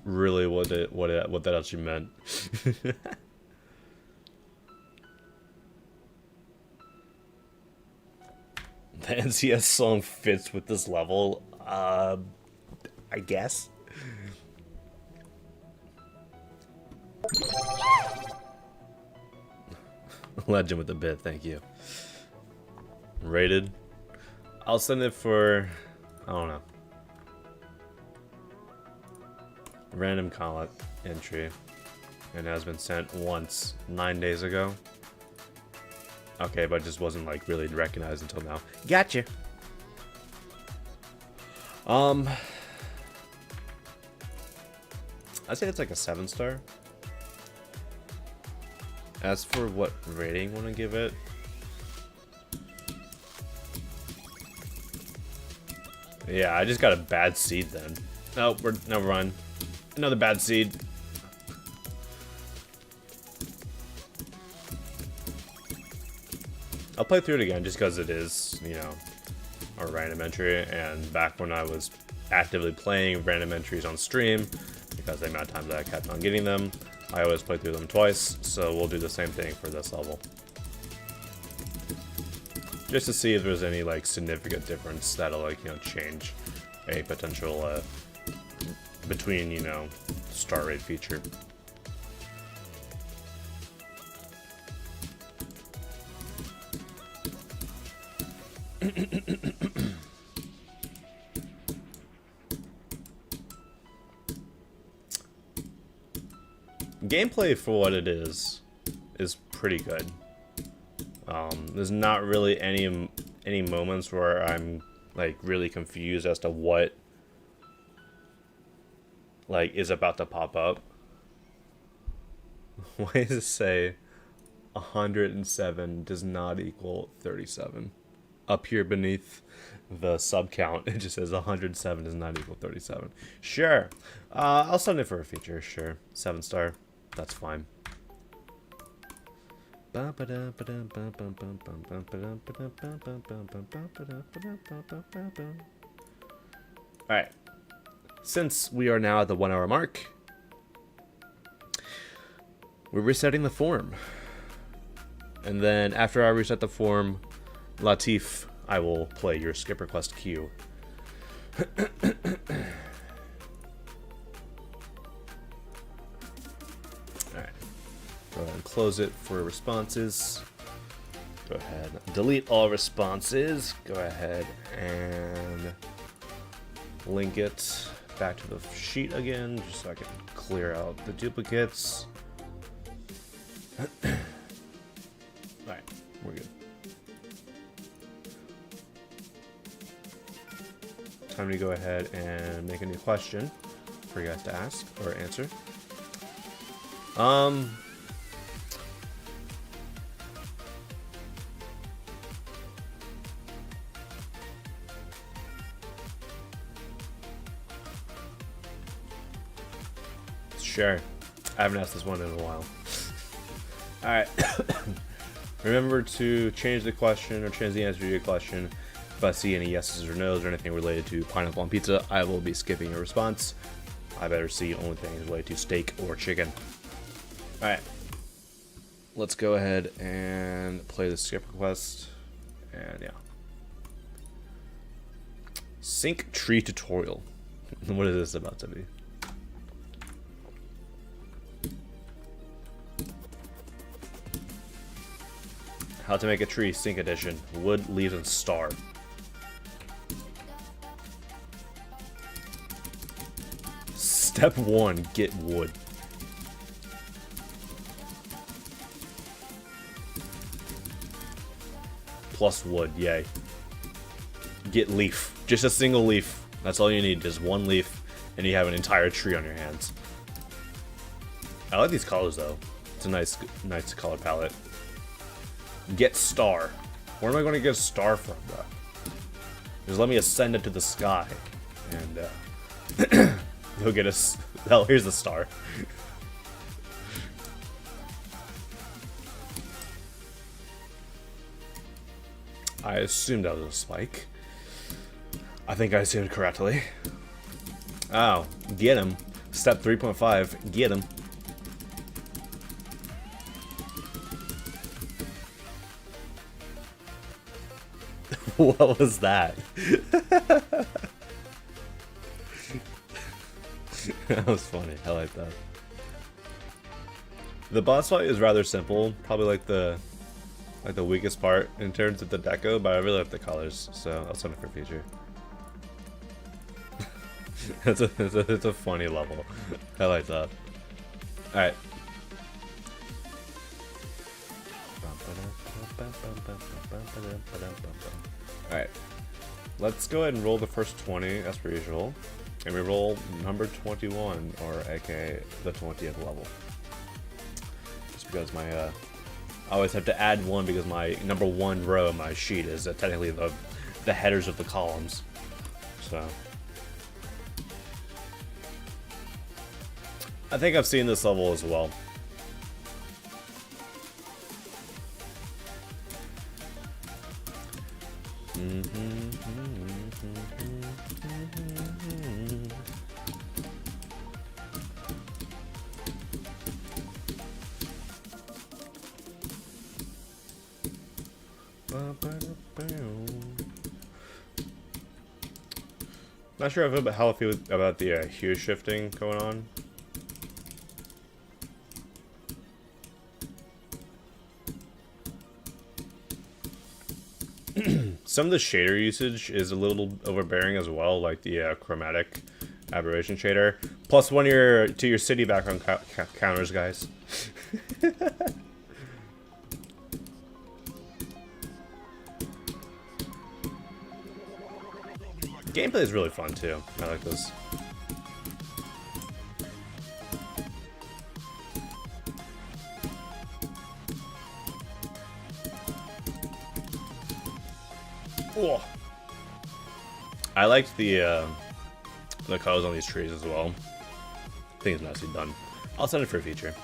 really what that actually meant. The NCS song fits with this level, I guess. Legend with the bit, thank you. Rated. I'll send it for, I don't know. Random gauntlet entry. And it has been sent once 9 days ago. Okay, but it just wasn't like really recognized until now. Gotcha. I'd say it's like a 7-star. As for what rating I want to give it, yeah, I just got a bad seed then. No, never mind. Another bad seed. I'll play through it again just because it is, you know, a random entry. And back when I was actively playing random entries on stream, because the amount of times that I kept on getting them, I always play through them twice. So we'll do the same thing for this level. Just to see if there's any, like, significant difference that'll, like, you know, change a potential, between, you know, star rate feature. Gameplay for what it is pretty good. There's not really any moments where I'm like really confused as to what like is about to pop up. Why does it say 107 does not equal 37? Up here beneath the sub count, it just says 107 does not equal 37. Sure. I'll send it for a feature, sure. 7-star. That's fine. Alright. since we are now at the 1 hour mark, we're resetting the form. And then after I reset the form, Latif, I will play your skip request queue. Alright. Go ahead and close it for responses. Go ahead, delete all responses. Go ahead and link it back to the sheet again, just so I can clear out the duplicates. Alright, we're good. Time to go ahead and make a new question for you guys to ask or answer. Sure. I haven't asked this one in a while. Alright. Remember to change the question or change the answer to your question. If I see any yeses or nos or anything related to pineapple on pizza, I will be skipping a response. I better see only things related to steak or chicken. Alright. Let's go ahead and play the skip request. And yeah. Sync tree tutorial. What is this about to be? How to make a tree, sync edition. Wood, leaves, and star. Step 1, get wood. Plus wood, yay. Get leaf. Just a single leaf. That's all you need, just one leaf, and you have an entire tree on your hands. I like these colors though. It's a nice color palette. Get star. Where am I going to get a star from, though? Just let me ascend it to the sky, and you'll get a. Oh, here's the star. I assumed that was a spike. I think I assumed correctly. Oh, get him. Step 3.5. Get him. What was that? That was funny. I like that. The boss fight is rather simple. Probably like the weakest part in terms of the deco, but I really like the colors, so I'll send it for feature. it's a funny level. I like that. All right. Alright, let's go ahead and roll the first 20 as per usual, and we roll number 21, or aka the 20th level. Just because my, I always have to add one because my number 1 row of my sheet is technically the headers of the columns. So, I think I've seen this level as well. Not sure how I feel about the hue shifting going on. Some of the shader usage is a little overbearing as well, like the chromatic aberration shader. Plus one to your city background counters, guys. Gameplay is really fun too. I like this. Whoa. I liked the colors on these trees as well. I think it's nicely done. I'll send it for a feature.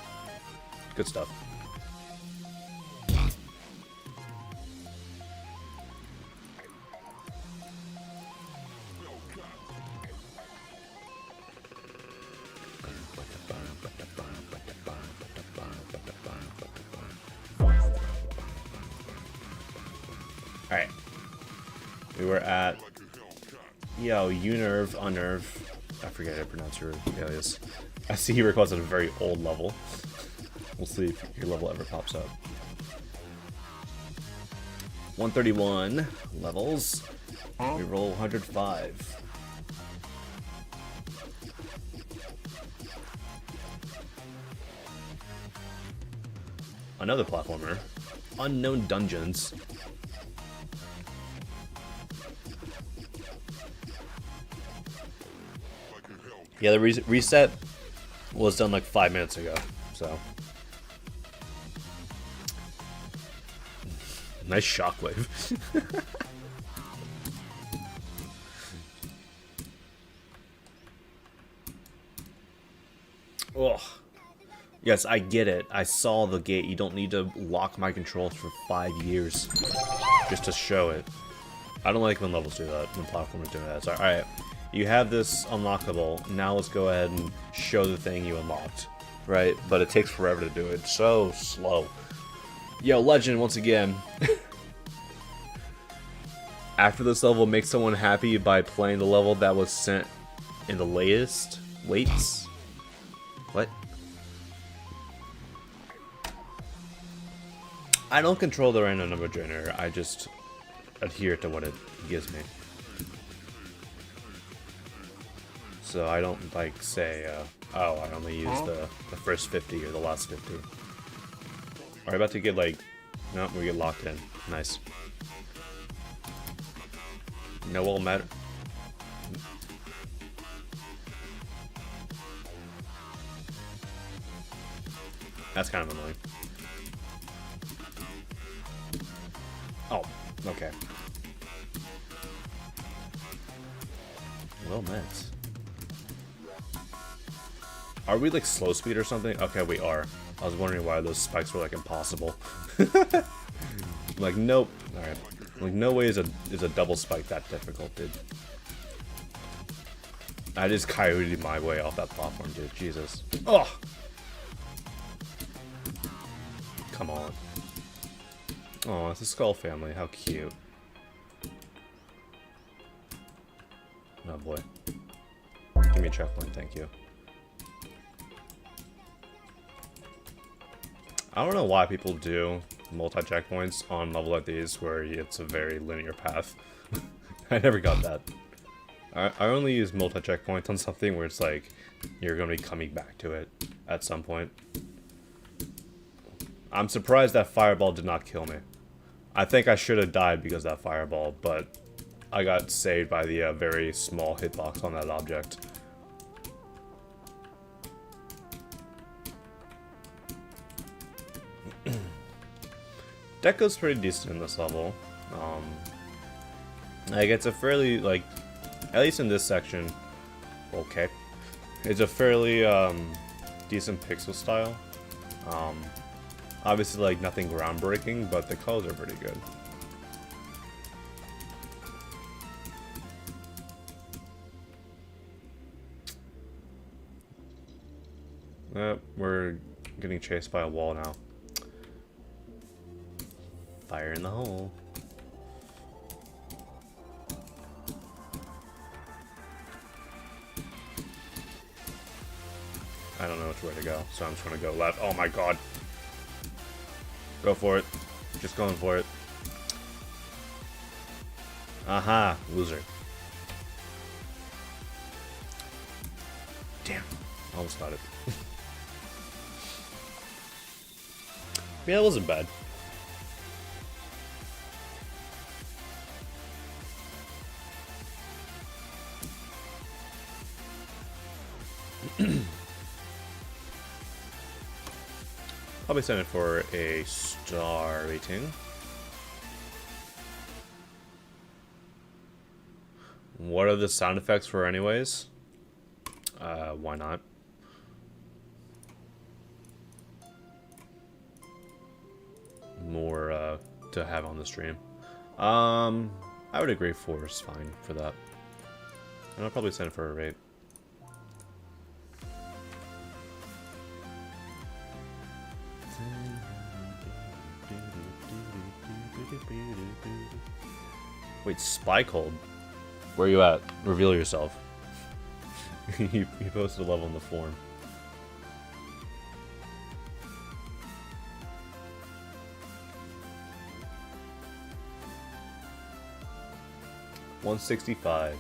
Good stuff. We were at Unerv, Unnerv. I forget how to pronounce your alias. I see he requested a very old level. We'll see if your level ever pops up. 131 levels. We roll 105. Another platformer. Unknown Dungeons. Yeah, the reset was done like 5 minutes ago, so. Nice shockwave. Oh. Yes, I get it. I saw the gate. You don't need to lock my controls for 5 years just to show it. I don't like when levels do that, when platformers do that. So, alright. You have this unlockable. Now let's go ahead and show the thing you unlocked. Right? But it takes forever to do it. So slow. Yo, Legend, once again. After this level, make someone happy by playing the level that was sent in the latest weights. What? I don't control the random number generator. I just adhere to what it gives me. So I don't like say, oh, I only use the first 50 or the last 50. Are we about to get like, no, we get locked in. Nice. No all matter. That's kind of annoying. Oh, okay. Well met. Are we like slow speed or something? Okay, we are. I was wondering why those spikes were like impossible. Like, nope. Alright. Like, no way is a double spike that difficult, dude. I just coyoted my way off that platform, dude. Jesus. Oh! Come on. Oh, it's a skull family. How cute. Oh boy. Give me a checkpoint, thank you. I don't know why people do multi-checkpoints on level like these where it's a very linear path. I never got that. I only use multi-checkpoints on something where it's like you're going to be coming back to it at some point. I'm surprised that fireball did not kill me. I think I should have died because of that fireball, but I got saved by the very small hitbox on that object. Deco's pretty decent in this level. Like, it's a fairly, like, at least in this section, okay. It's a fairly, decent pixel style. Obviously, like, nothing groundbreaking, but the colors are pretty good. We're getting chased by a wall now. Fire in the hole. I don't know which way to go, so I'm just gonna go left. Oh my god. Go for it. Just going for it. Aha, loser. Damn, almost got it. Yeah, it wasn't bad. Probably send it for a star rating. What are the sound effects for anyways? Why not? More to have on the stream. I would agree 4 is fine for that. And I'll probably send it for a rate. Wait, Spy Cold? Where are you at? Reveal yourself. you posted a level in the forum. $165.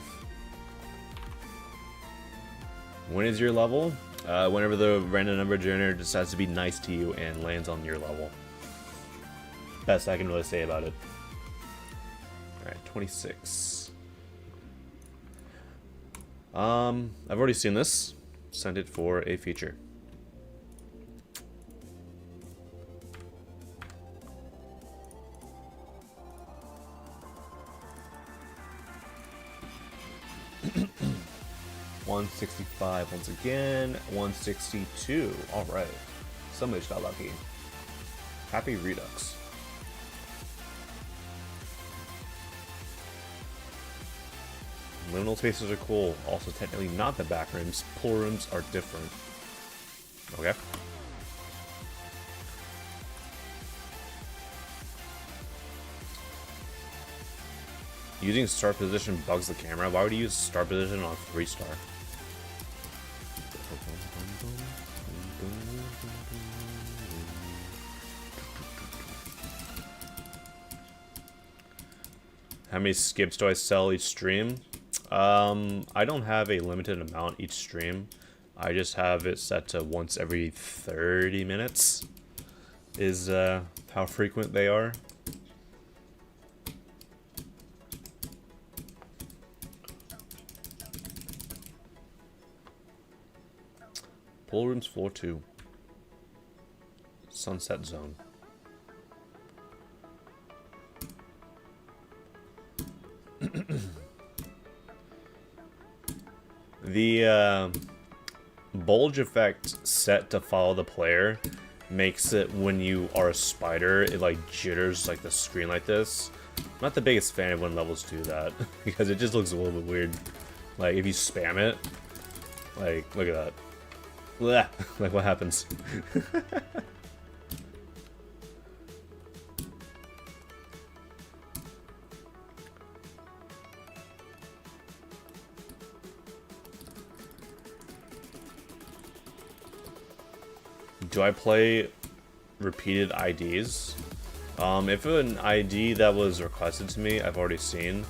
When is your level? Whenever the random number generator decides to be nice to you and lands on your level. Best I can really say about it. Alright, 26. I've already seen this. Sent it for a feature. $165 once again. 162. All right, somebody just got lucky. Happy Redux. Liminal spaces are cool. Also, technically not the back rooms. Pull rooms are different. Okay. Using start position bugs the camera. Why would you use start position on 3-star? How many skips do I sell each stream? I don't have a limited amount each stream. I just have it set to once every 30 minutes is how frequent they are. Pool rooms floor 2. Sunset zone. The bulge effect set to follow the player makes it when you are a spider, it like jitters like the screen like this. I'm not the biggest fan of when levels do that because it just looks a little bit weird. Like if you spam it, like look at that. Blah. Like what happens? Do I play repeated IDs? If an ID that was requested to me I've already seen,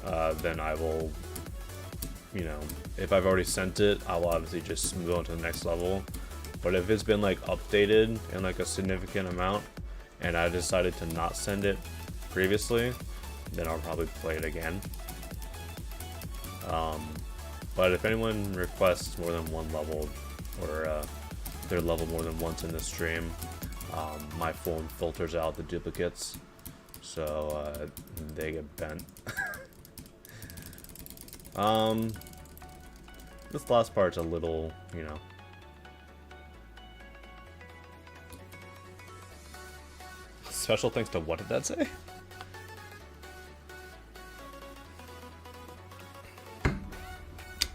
then I will, you know, if I've already sent it, I will obviously just move on to the next level. But if it's been like updated in like a significant amount and I decided to not send it previously, then I'll probably play it again. But if anyone requests more than one level or their level more than once in the stream, my phone filters out the duplicates, so they get bent. This last part's a little, you know. Special thanks to what did that say?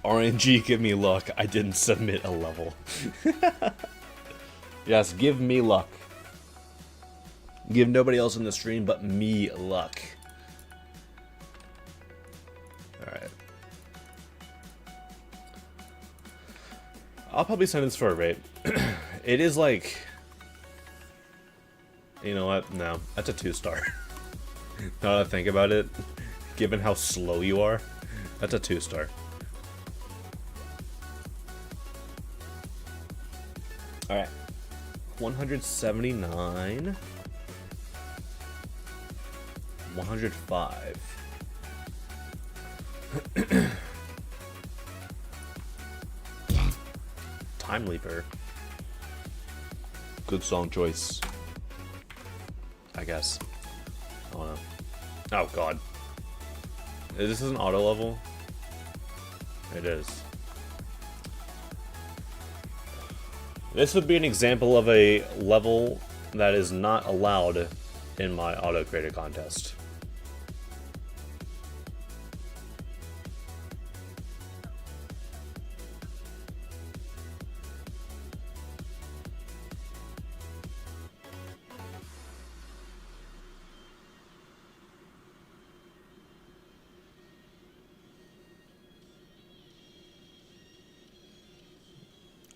RNG, give me luck. I didn't submit a level. Yes, give me luck. Give nobody else in the stream but me luck. Alright. I'll probably send this for a rate. It is like... You know what? No, that's a 2-star. Now that I think about it, given how slow you are, that's a 2-star. Alright. 179. 105. Time Leaper. Good song choice. I guess. I don't know. Oh god. This is an auto level? It is. This would be an example of a level that is not allowed in my auto creator contest.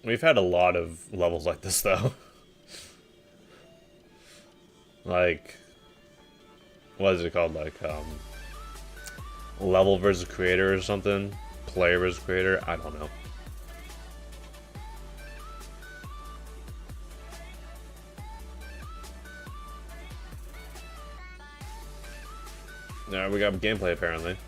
We've had a lot of levels like this, though. Like, what is it called? Like, level versus creator or something? Player versus creator? I don't know. There, we got gameplay apparently.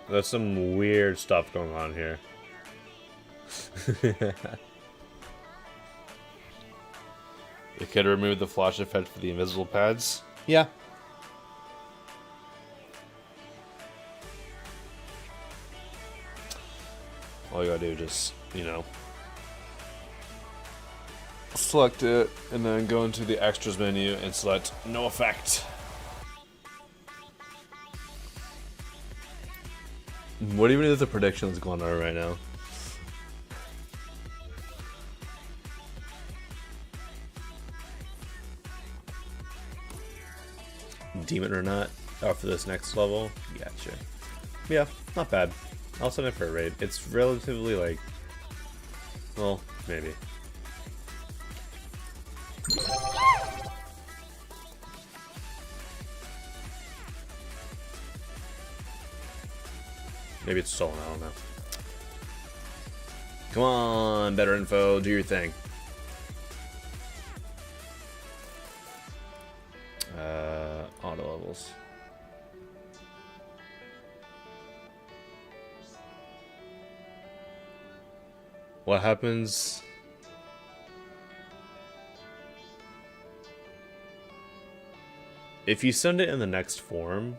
There's some weird stuff going on here. You could remove the flash effect for the invisible pads. Yeah. All you gotta do is just, you know, select it and then go into the extras menu and select no effect. What even is the predictions going on right now? Demon or not? Oh, for this next level? Gotcha. Yeah, not bad. I'll send it for a raid. It's relatively like... well, maybe. Maybe it's stolen, I don't know. Come on, better info, do your thing. Auto levels. What happens? If you send it in the next form,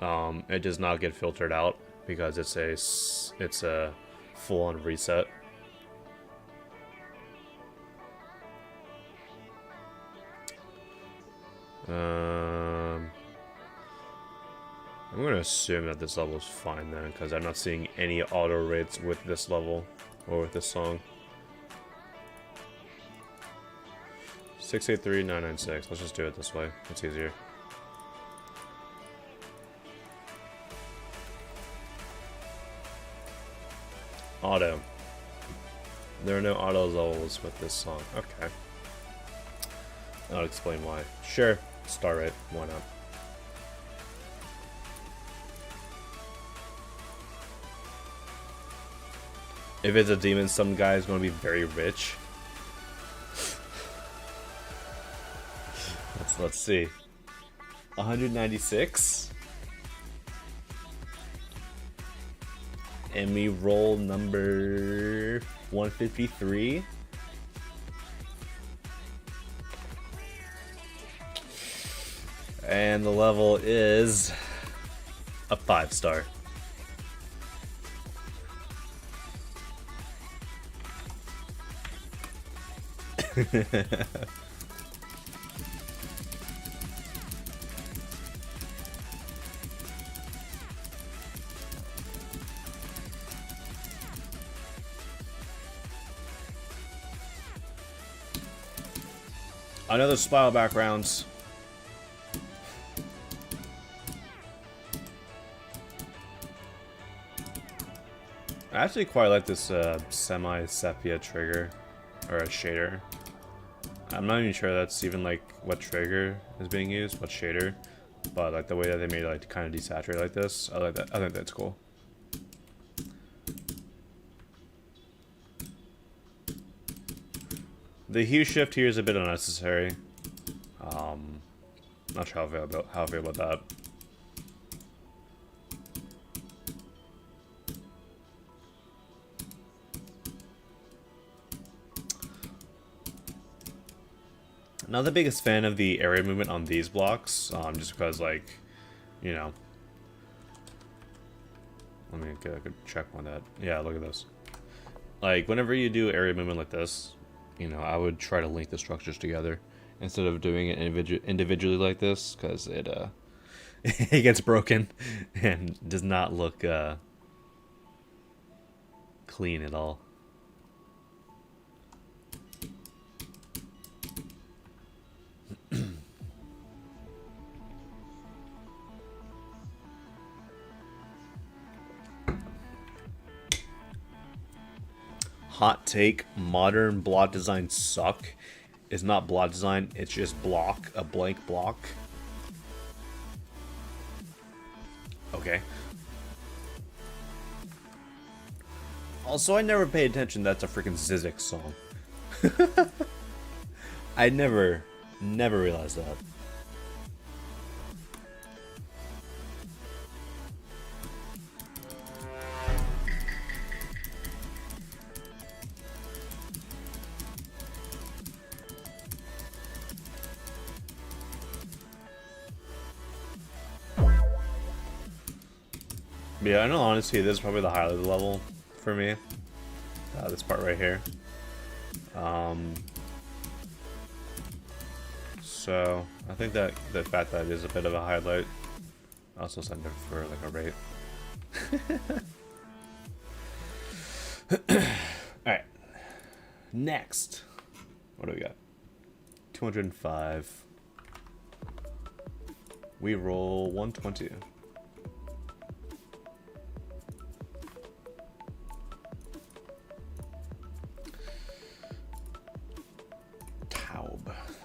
it does not get filtered out because it's a full-on reset. I'm gonna assume that this level is fine then, because I'm not seeing any auto rates with this level or with this song. 683996. Let's just do it this way. It's easier. Auto. There are no auto levels with this song. Okay. I'll explain why. Sure. Star rate. Why not? If it's a demon, some guy is going to be very rich. Let's see. 196. And we roll number 153. And the level is a 5-star. Another spiral backgrounds. I actually quite like this semi-sepia trigger, or a shader. I'm not even sure that's even like what trigger is being used, what shader, but like the way that they made it like kind of desaturate like this, I like that. I think that's cool. The hue shift here is a bit unnecessary. Not sure how I feel about that. Not the biggest fan of the area movement on these blocks, just because, like, you know. Let me get a good check on that. Yeah, look at this. Like, whenever you do area movement like this, you know, I would try to link the structures together instead of doing it individually like this, because it It gets broken and does not look clean at all. Hot take, modern block designs suck. It's not block design, it's just block, a blank block. Okay. Also, I never paid attention that's a freaking Zizek song. I never realized that. Yeah, I know, honestly, this is probably the highlight of the level for me. This part right here. So, I think that the fact that it is a bit of a highlight, I also send it for like a rate. Alright. Next. What do we got? 205. We roll 120.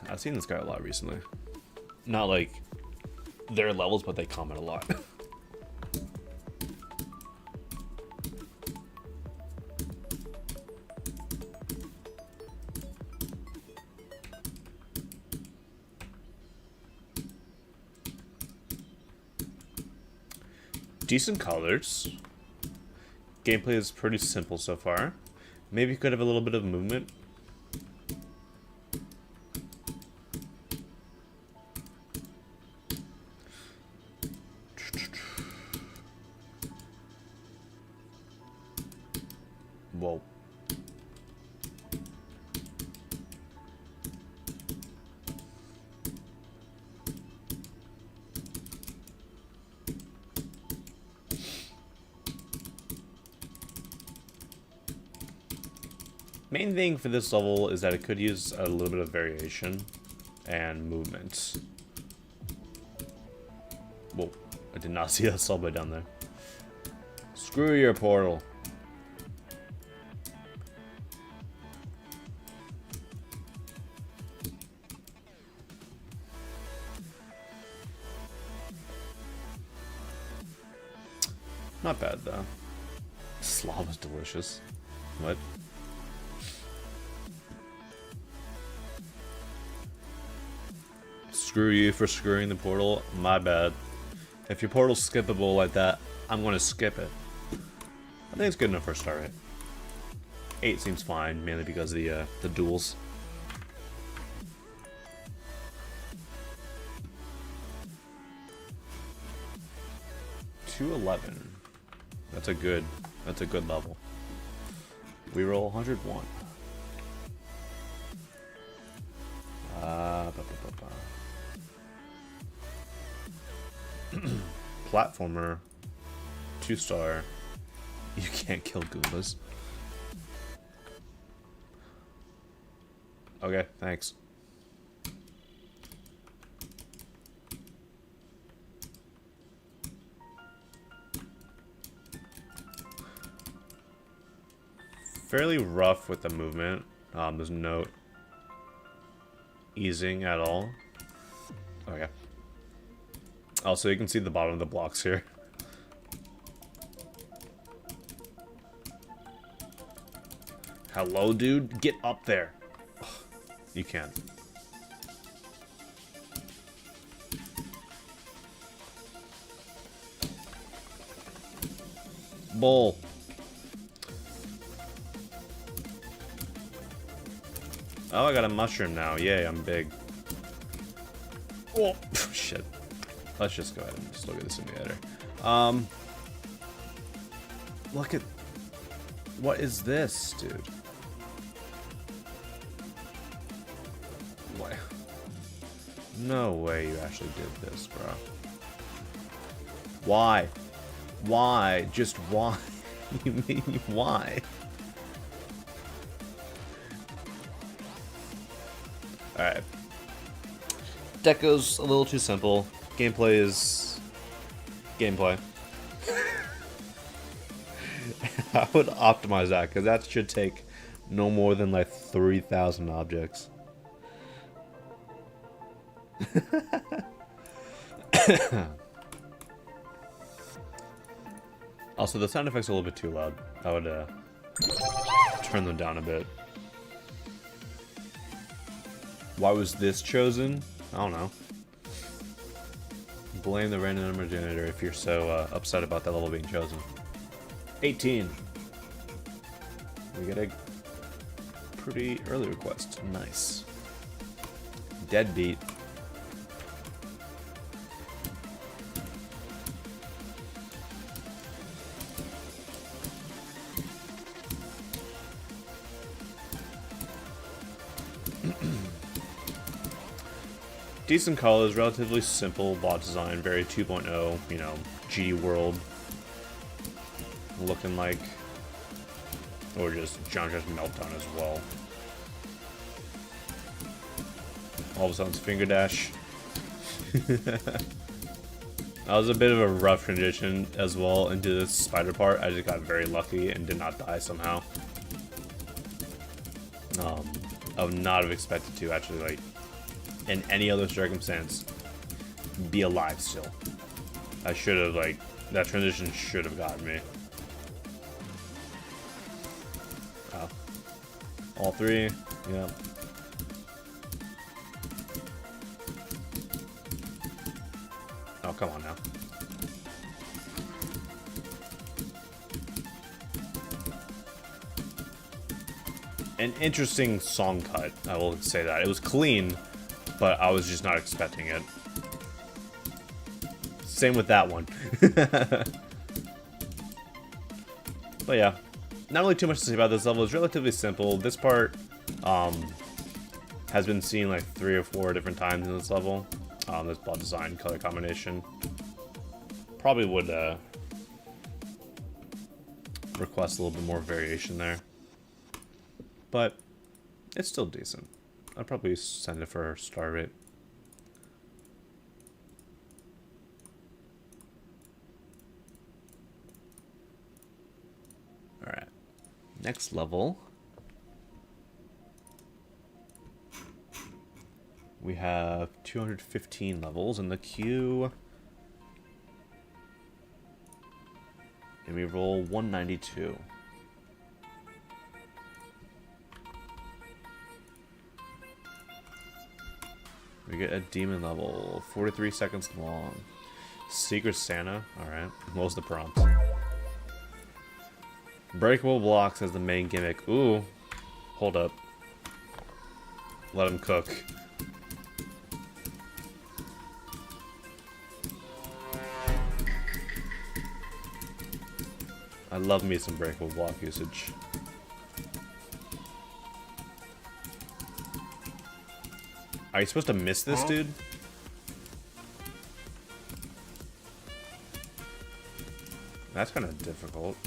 I've seen this guy a lot recently. Not like their levels, but they comment a lot. Decent colors. Gameplay is pretty simple so far. Maybe could have a little bit of movement. Whoa. Main thing for this level is that it could use a little bit of variation and movement. Whoa, I did not see that subway down there. Screw your portal. Not bad though. Slaw was delicious. What? Screw you for screwing the portal. My bad. If your portal's skippable like that, I'm gonna skip it. I think it's good enough for a star rate. 8 seems fine, mainly because of the duels. $211. That's a good level. We roll 101. Platformer, 2-star. You can't kill Goombas. Okay, thanks. Fairly rough with the movement. There's no easing at all. Okay. Also, you can see the bottom of the blocks here. Hello, dude? Get up there. Ugh, you can't. Bull. Oh, I got a mushroom now. Yay, I'm big. Oh, shit. Let's just go ahead and just look at the simulator. Look at... What is this, dude? What? No way you actually did this, bro. Why? Why? Just why? You made me why? Alright. Deco's a little too simple. Gameplay is... gameplay. I would optimize that, because that should take no more than like 3,000 objects. Also, the sound effects are a little bit too loud. I would turn them down a bit. Why was this chosen? I don't know. Blame the random number generator if you're so upset about that level being chosen. 18. We get a pretty early request. Nice. Deadbeat. Decent colors, relatively simple bot design, very 2.0, you know, G world looking like, or just John Jones Meltdown as well. All of a sudden, it's Finger Dash. That was a bit of a rough transition as well into this spider part. I just got very lucky and did not die somehow. I would not have expected to actually, like, in any other circumstance, be alive still. I should have, like, that transition should have gotten me. Oh. All three, yeah. Oh, come on now. An interesting song cut, I will say that. It was clean, but I was just not expecting it. Same with that one. But yeah, not really too much to say about this level. It's relatively simple. This part has been seen like 3 or 4 different times in this level. This ball design, color combination. Probably would request a little bit more variation there. But it's still decent. I'd probably send it for star rate. Alright. Next level. We have 215 levels in the queue. And we roll 192. We get a demon level, 43 seconds long. Secret Santa, alright. What's the prompt? Breakable blocks as the main gimmick. Ooh, hold up. Let him cook. I love me some breakable block usage. Are you supposed to miss this, dude? That's kind of difficult.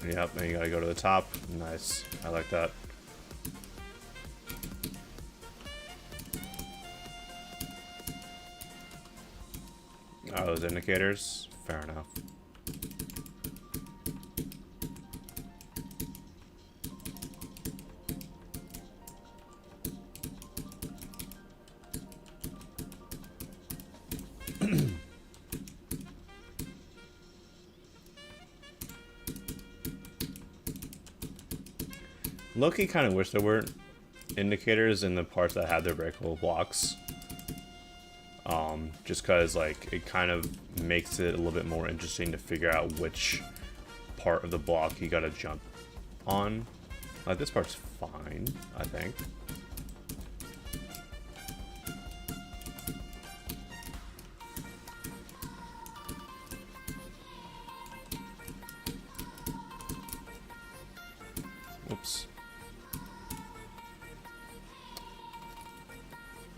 Yep, and you gotta go to the top. Nice. I like that. Oh, those indicators? Fair enough. Low-key kind of wish there weren't indicators in the parts that had their breakable blocks. Just because, like, it kind of makes it a little bit more interesting to figure out which part of the block you gotta jump on. Like, this part's fine, I think.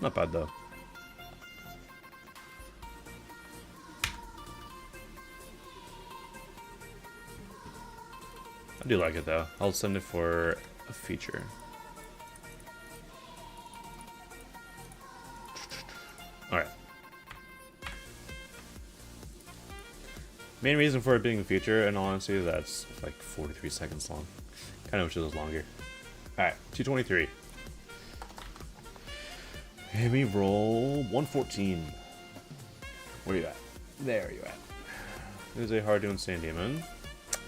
Not bad though. I do like it though. I'll send it for a feature. Alright. Main reason for it being a feature, in all honesty, is that's like 43 seconds long. Kind of wish it was longer. Alright, 223. Let me roll 114. Where you at? There you at. There's a hard to insane demon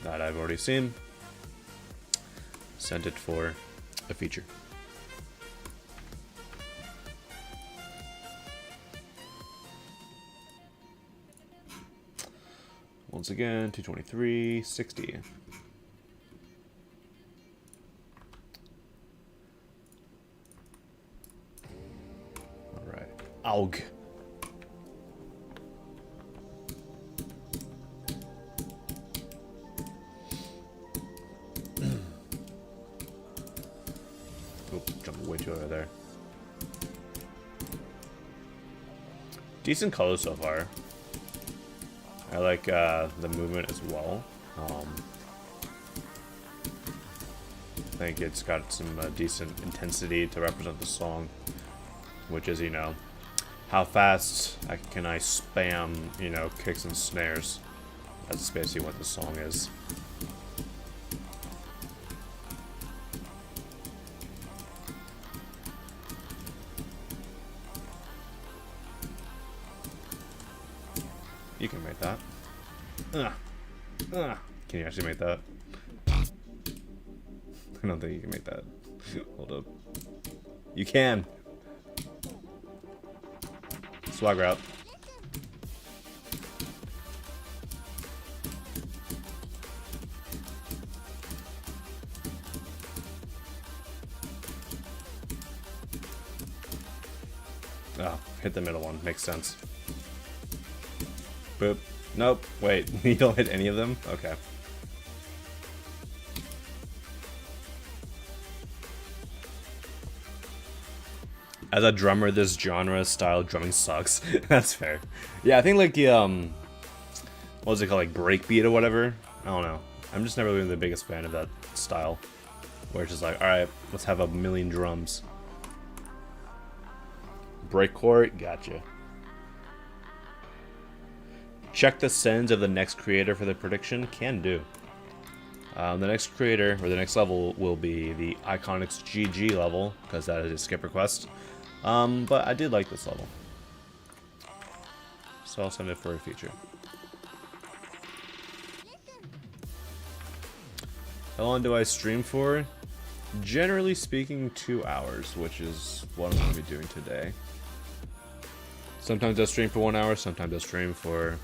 that I've already seen. Sent it for a feature. Once again, 223, 60. Alright. Aug. Jumping way too over there. Decent colors so far. I like the movement as well. I think it's got some decent intensity to represent the song, which is, you know, how fast can I spam, you know, kicks and snares. That's basically what the song is. You can make that. Can you actually make that? I don't think you can make that. Hold up. You can. Swag route. Oh, hit the middle one. Makes sense. Boop. Nope. Wait. You don't hit any of them? Okay. As a drummer, this genre style drumming sucks. That's fair. Yeah, I think like the what was it called, like breakbeat or whatever? I don't know. I'm just never really the biggest fan of that style, where it's just like, all right, let's have a million drums. Breakcore, gotcha. Check the sends of the next creator for the prediction. Can do. The next creator, or the next level, will be the Iconics GG level, because that is a skip request. But I did like this level, so I'll send it for a feature. How long do I stream for? Generally speaking, 2 hours, which is what I'm going to be doing today. Sometimes I stream for 1 hour, sometimes I stream for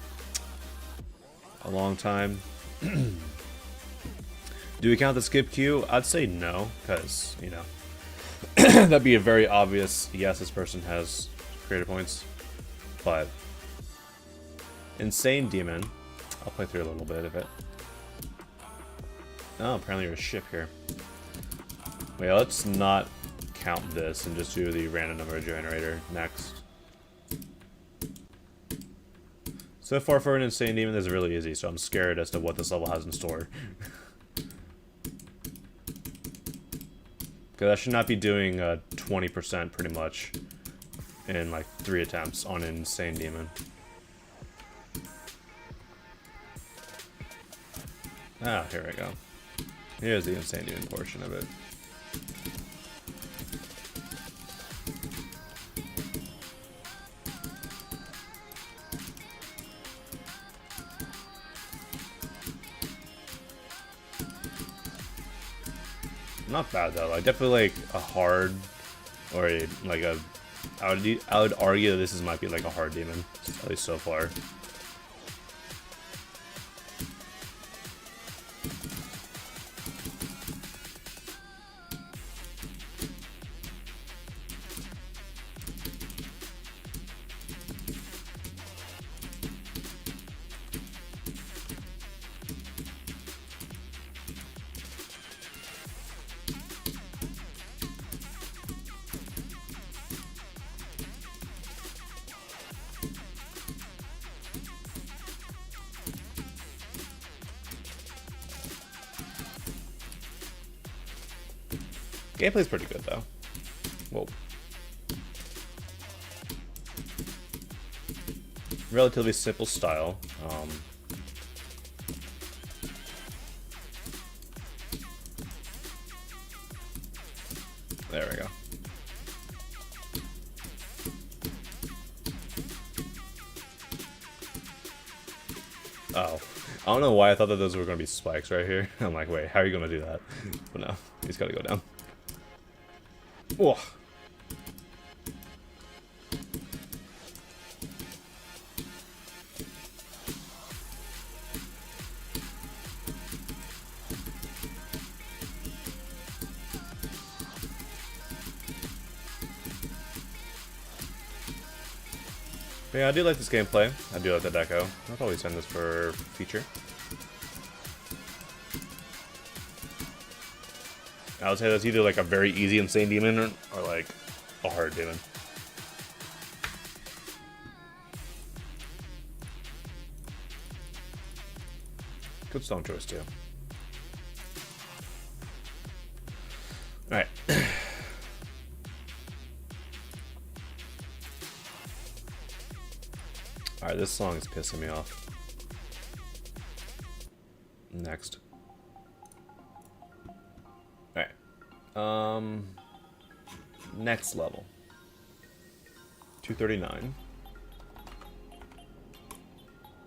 a long time. Do we count the skip queue? I'd say no, because, you know, that'd be a very obvious, yes, this person has creator points. But Insane Demon, I'll play through a little bit of it. Oh, apparently there's a ship here. Wait, let's not count this and just do the random number generator next. So far for an Insane Demon, this is really easy, so I'm scared as to what this level has in store. Because I should not be doing 20% pretty much in like 3 attempts on an Insane Demon. Ah, here we go. Here's the Insane Demon portion of it. Not bad though. Like definitely like a hard, or a, like a. I would argue that this might be like a hard demon, at least so far. Gameplay's pretty good though. Whoa. Relatively simple style. There we go. Oh. I don't know why I thought that those were going to be spikes right here. I'm like, wait, how are you going to do that? But no, he's got to go down. Whoa. But yeah, I do like this gameplay. I do like the deco. I'll probably send this for feature. I would say that's either like a very easy insane demon or like a hard demon. Good song choice too. Alright. Alright, this song is pissing me off. Next. Alright. Next level. 239.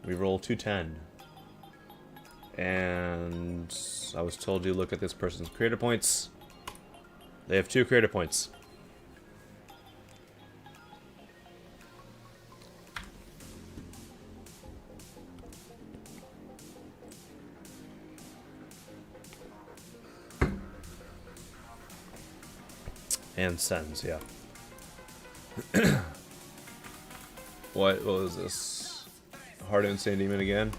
We roll 210. And I was told to look at this person's creator points. They have 2 creator points. And sends, yeah. What was this? Hard Insane Demon again?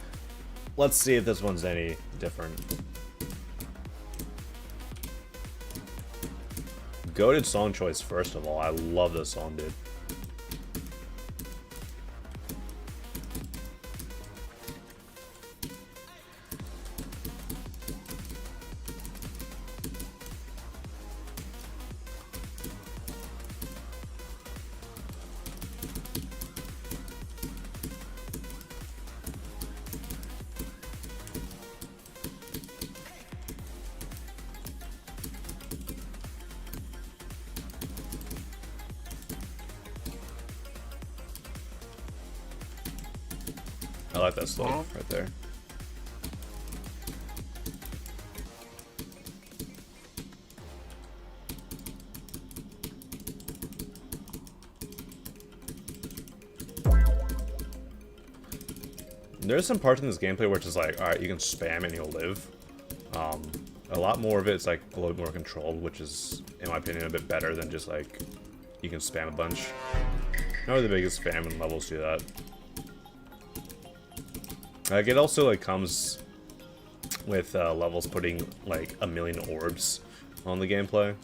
Let's see if this one's any different. Goated song choice, first of all. I love this song, dude. I like that slope right there. There's some parts in this gameplay where it's just like, alright, you can spam and you'll live. A lot more of it's like a little more controlled, which is, in my opinion, a bit better than just like, you can spam a bunch. Not really the biggest spam and levels do that. Like, it also, like, comes with levels putting, like, 1,000,000 orbs on the gameplay.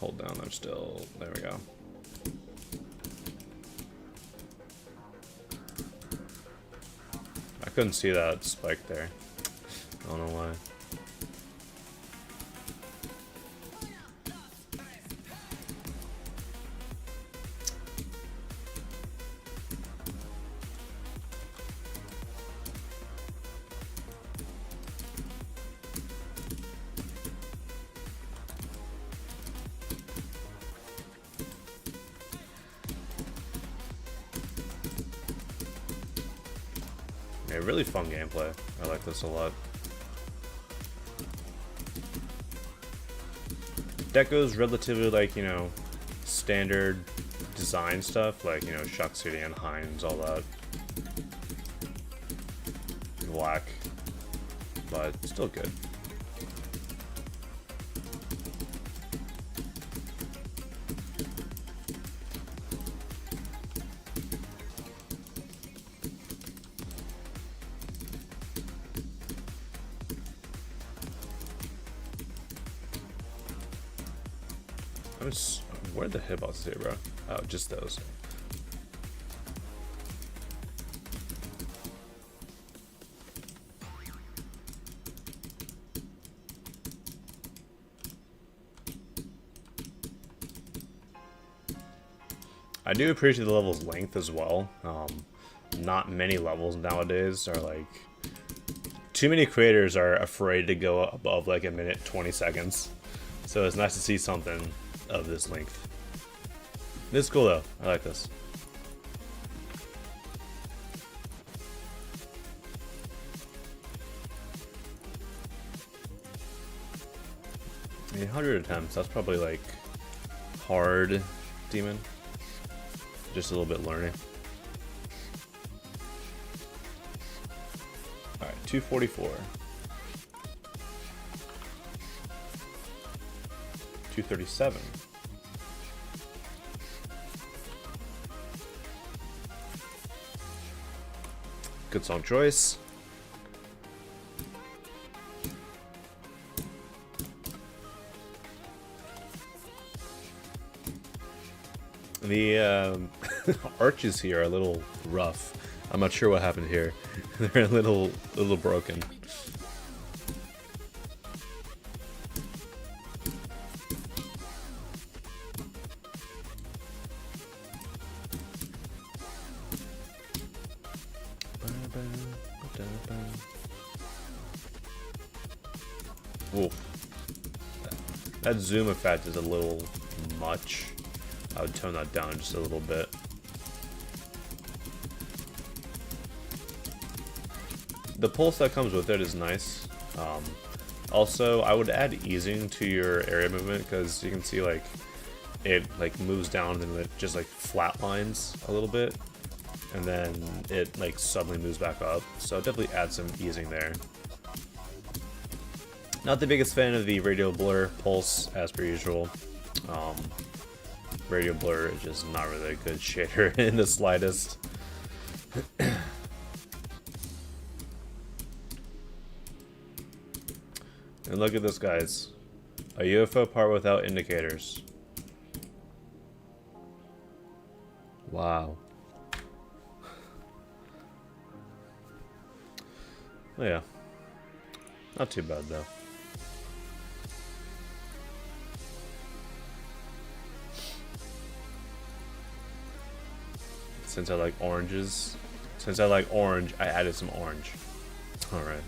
Hold down there still. There we go. I couldn't see that spike there. I don't know why. Yeah, really fun gameplay. I like this a lot. Deco's relatively, like, you know, standard design stuff, like, you know, Shock City and Hines, all that. Black, but still good. Where the hitboxes here, bro? Oh, just those. I do appreciate the level's length as well. Not many levels nowadays are like... Too many creators are afraid to go above like a minute 20 seconds. So it's nice to see something of this length. This is cool though. I like this. I mean, 100 attempts, that's probably like hard demon. Just a little bit learning. Alright, 244. 237. Good song choice. The arches here are a little rough. I'm not sure what happened here. They're a little broken. Oof. That zoom effect is a little much. I would tone that down just a little bit. The pulse that comes with it is nice. Also, I would add easing to your area movement because you can see like it like moves down and it just like flatlines a little bit, and then it like suddenly moves back up. So definitely add some easing there. Not the biggest fan of the radial blur pulse as per usual. Radial blur is just not really a good shader in the slightest. And look at this, guys. A UFO part without indicators. Wow. Oh yeah. Not too bad though. Since I like oranges. Since I like orange, I added some orange. Alright.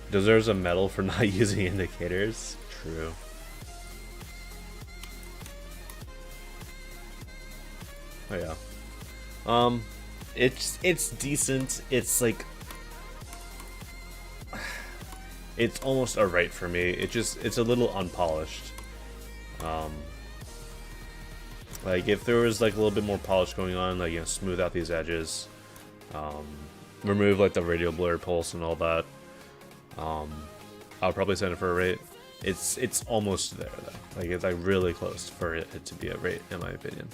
Deserves a medal for not using indicators. True. Oh yeah. It's decent. It's like it's almost alright for me. It's a little unpolished. Like if there was like a little bit more polish going on, like, you know, smooth out these edges, remove like the radial blur pulse and all that, I'll probably send it for a rate. It's almost there though. Like it's like really close for it to be a rate in my opinion.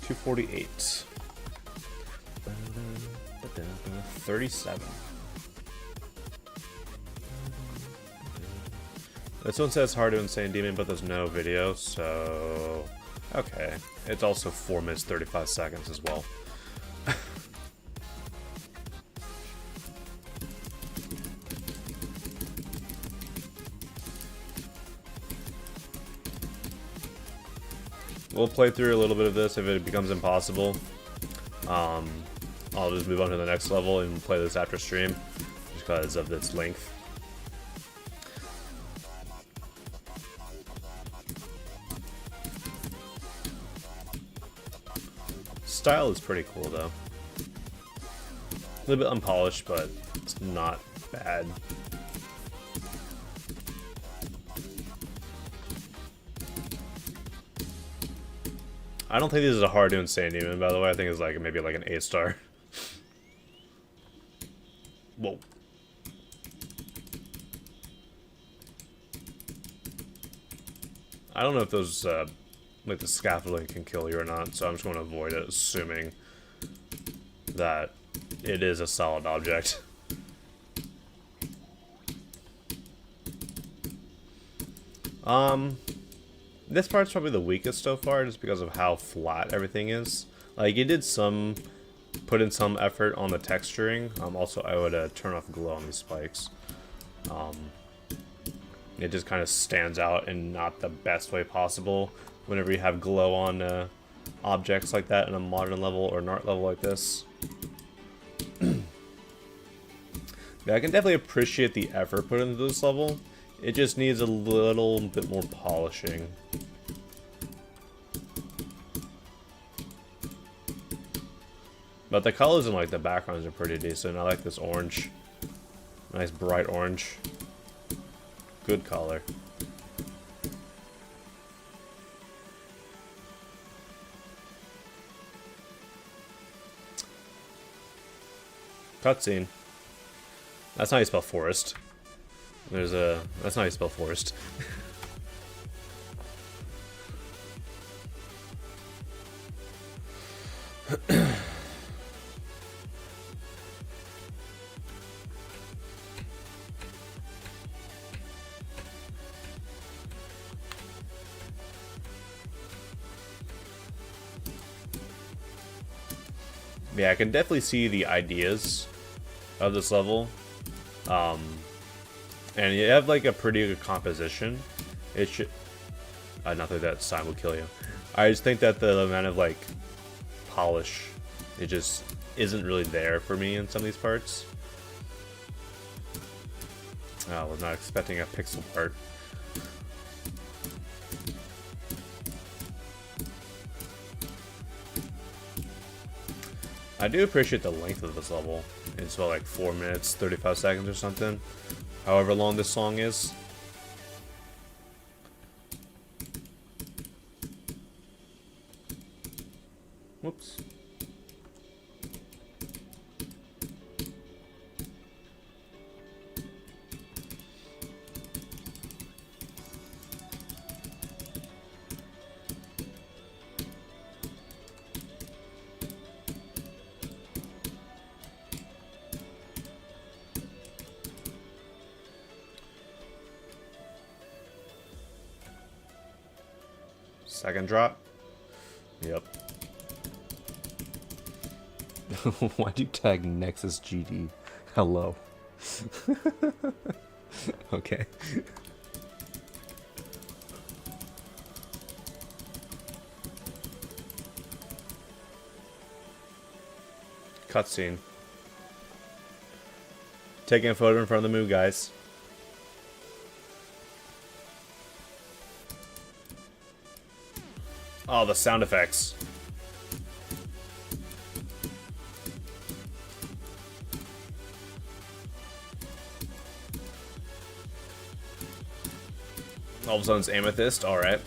248. 37. This one says hard to insane demon, but there's no video, so okay. It's also 4 minutes 35 seconds as well. We'll play through a little bit of this. If it becomes impossible, I'll just move on to the next level and play this after stream, just because of its length. Style is pretty cool though. A little bit unpolished, but it's not bad. I don't think this is a hard to insane demon, by the way. I think it's like maybe like an A star. Whoa. I don't know if those like the scaffolding can kill you or not, so I'm just going to avoid it, assuming that it is a solid object. This part's probably the weakest so far, just because of how flat everything is. Like, it did put in some effort on the texturing. Also, I would turn off glow on these spikes. it just kind of stands out in not the best way possible whenever you have glow on objects like that in a modern level or an art level like this. Yeah, I can definitely appreciate the effort put into this level. It just needs a little bit more polishing. But the colors in like the backgrounds are pretty decent. I like this orange. Nice bright orange. Good color. Cutscene. That's how you spell forest. That's not how you spell forest. Yeah, I can definitely see the ideas of this level. And you have like a pretty good composition. It should... not that sign will kill you. I just think that the amount of like polish, it just isn't really there for me in some of these parts. Oh, I was not expecting a pixel part. I do appreciate the length of this level. It's about like 4 minutes, 35 seconds or something. However long this song is. Whoops. Second drop. Yep. Why'd you tag Nexus GD? Hello. Okay. Cutscene. Taking a photo in front of the moon, guys. Oh, the sound effects. All of a sudden it's amethyst, alright.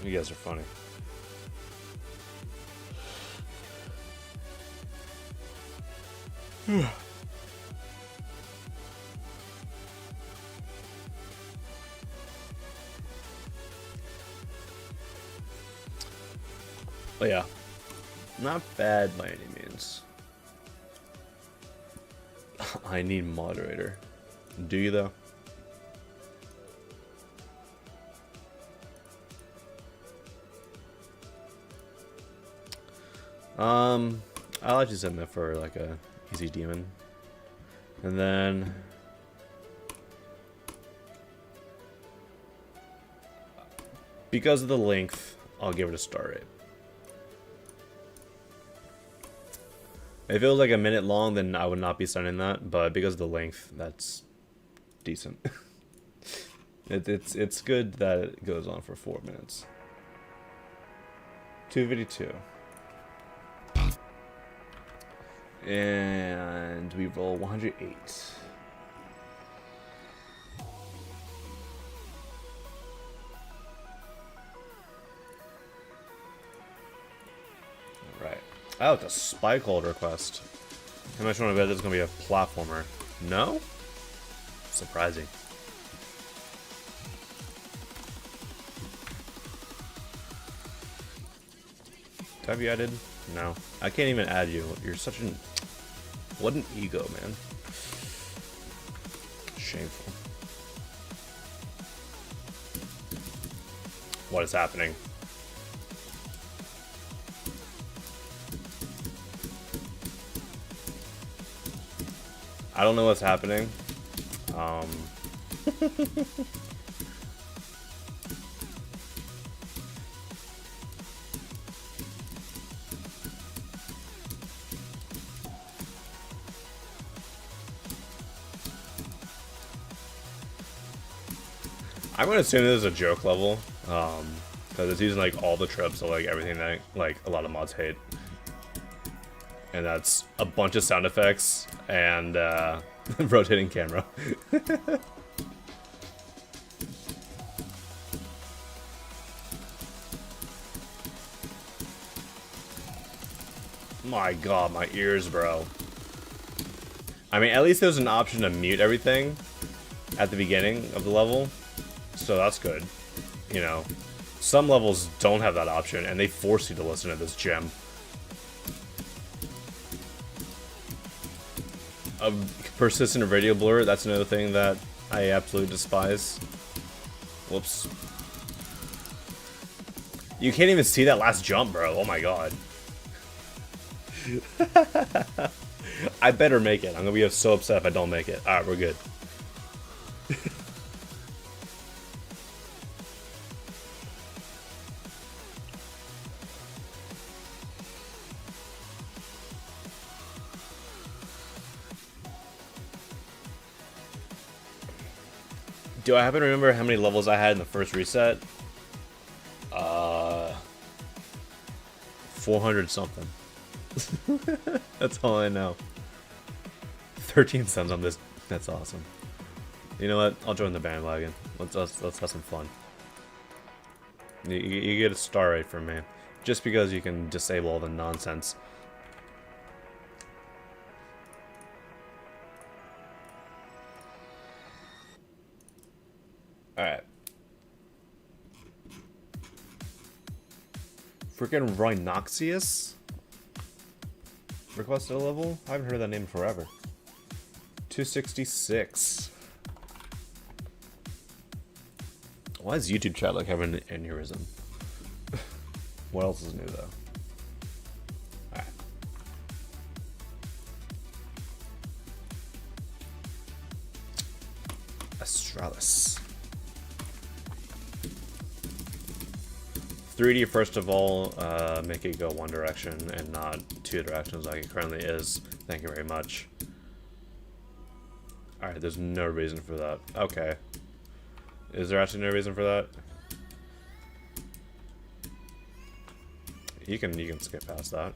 You guys are funny. But yeah, not bad by any means. I need moderator. Do you though? I'll actually send that for like a easy demon. And then because of the length, I'll give it a star rate. If it was like a minute long, then I would not be sending that, but because of the length, that's decent. It's good that it goes on for 4 minutes. 252. And we roll 108. Alright. Oh, it's a spike hold request. How much want to bet this is going to be a platformer? No? Surprising. Have you added? No. I can't even add you. You're such an... What an ego, man. Shameful. What is happening? I don't know what's happening. I'm gonna assume this is a joke level, because it's using like all the tropes of like everything that like a lot of mods hate, and that's a bunch of sound effects and rotating camera. My god, my ears, bro. I mean, at least there's an option to mute everything at the beginning of the level, so that's good. You know, some levels don't have that option, and they force you to listen to this gem. A persistent radio blur, that's another thing that I absolutely despise. Whoops. You can't even see that last jump, bro. Oh my god. I better make it. I'm gonna be so upset if I don't make it. Alright, we're good. Do I happen to remember how many levels I had in the first reset? 400 something. That's all I know. 13 suns on this. That's awesome. You know what? I'll join the bandwagon. Let's have some fun. You get a star rate from me, just because you can disable all the nonsense. All right. Freaking Rhinoxius? Requested a level? I haven't heard that name forever. 266. Why is YouTube chat like having an aneurysm? What else is new though? Alright. Astralis. 3D, first of all, make it go one direction and not two directions like it currently is. Thank you very much. Alright, there's no reason for that. Okay. Is there actually no reason for that? You can skip past that.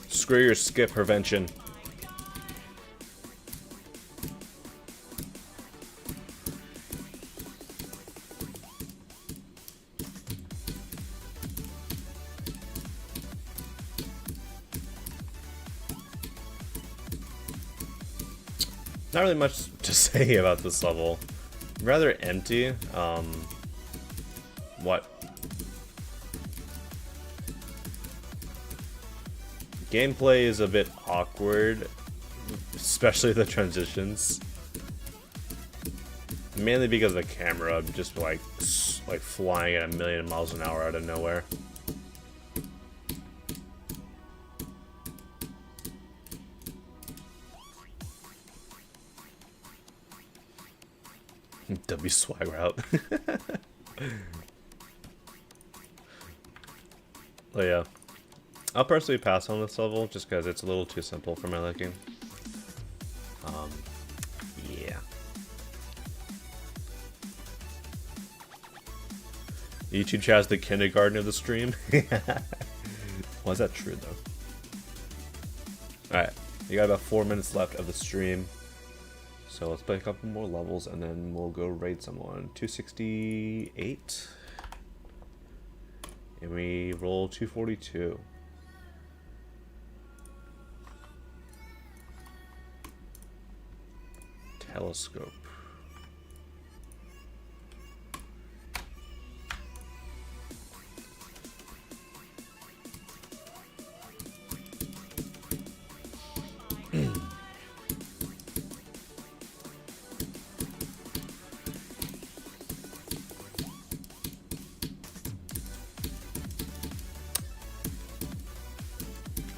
Screw your skip prevention. Not really much to say about this level. Rather empty. What? Gameplay is a bit awkward, especially the transitions. Mainly because of the camera just like flying at 1,000,000 miles an hour out of nowhere. W swag route. Oh yeah. I'll personally pass on this level just because it's a little too simple for my liking. Yeah. YouTube chat's the kindergarten of the stream. Well, is that true though? Alright, you got about 4 minutes left of the stream. So let's play a couple more levels and then we'll go raid someone. 268. And we roll 242. Telescope.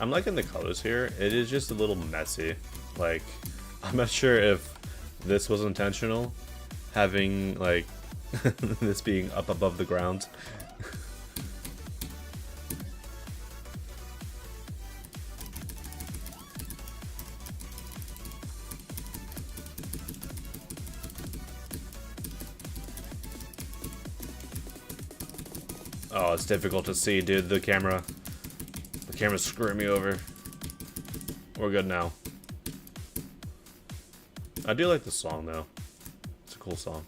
I'm liking the colors here. It is just a little messy. Like, I'm not sure if this was intentional, having like this being up above the ground. Oh, it's difficult to see, dude. The camera's screwing me over. We're good now. I do like the song, though. It's a cool song.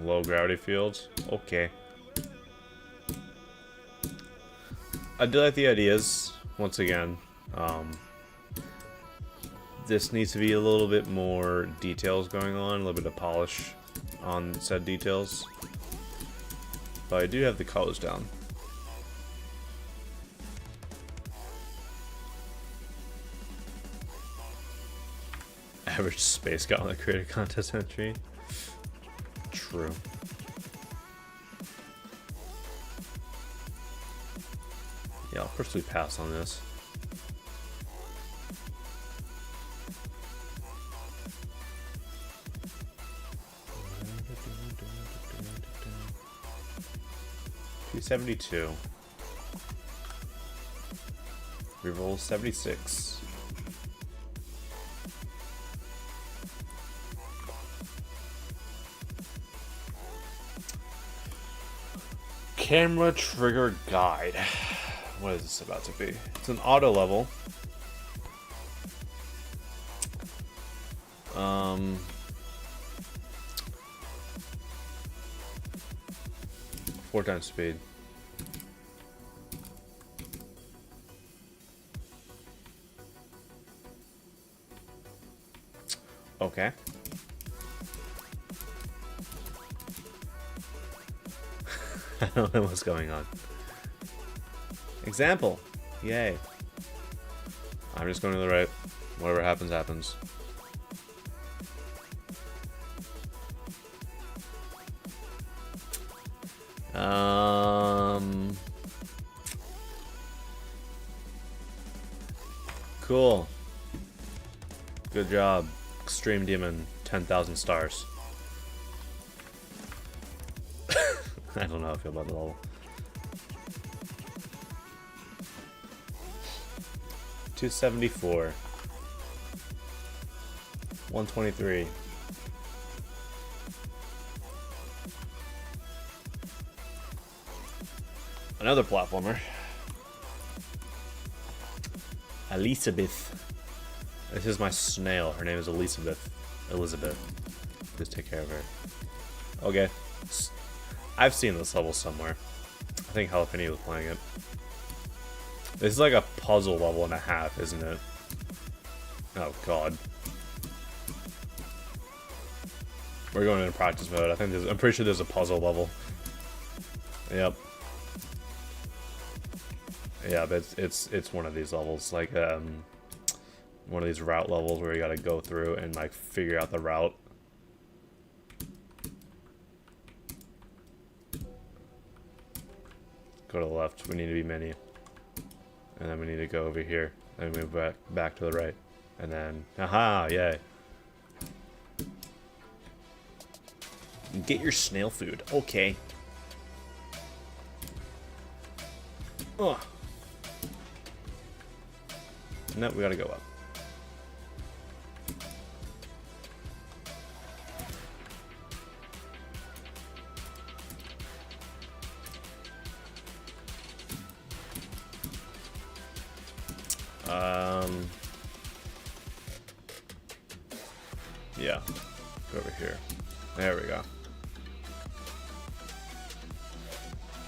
Low gravity fields. Okay. I do like the ideas. Once again, this needs to be a little bit more details going on, a little bit of polish on said details. But I do have the colors down. Average space gauntlet creator contest entry. True. Yeah, I'll personally pass on this. $272. Reroll 76. Camera trigger guide. What is this about to be? It's an auto level. 4 times speed. Okay. I don't know what's going on. Example. Yay. I'm just going to the right. Whatever happens, happens. Cool. Good job. Extreme Demon, 10,000 stars. I don't know how I feel about the level. 274. 123. Another platformer. Elizabeth. This is my snail. Her name is Elizabeth. Just take care of her. Okay. I've seen this level somewhere. I think Jalapeno was playing it. This is like a puzzle level and a half, isn't it? Oh god. We're going into practice mode. I'm pretty sure there's a puzzle level. Yep. Yeah, but it's one of these levels, like one of these route levels where you gotta go through and like figure out the route. Go to the left. We need to be many, and then we need to go over here and move back to the right, and then aha, yay! Get your snail food. Okay. Ugh. No, we gotta go up. Yeah. Go over here. There we go.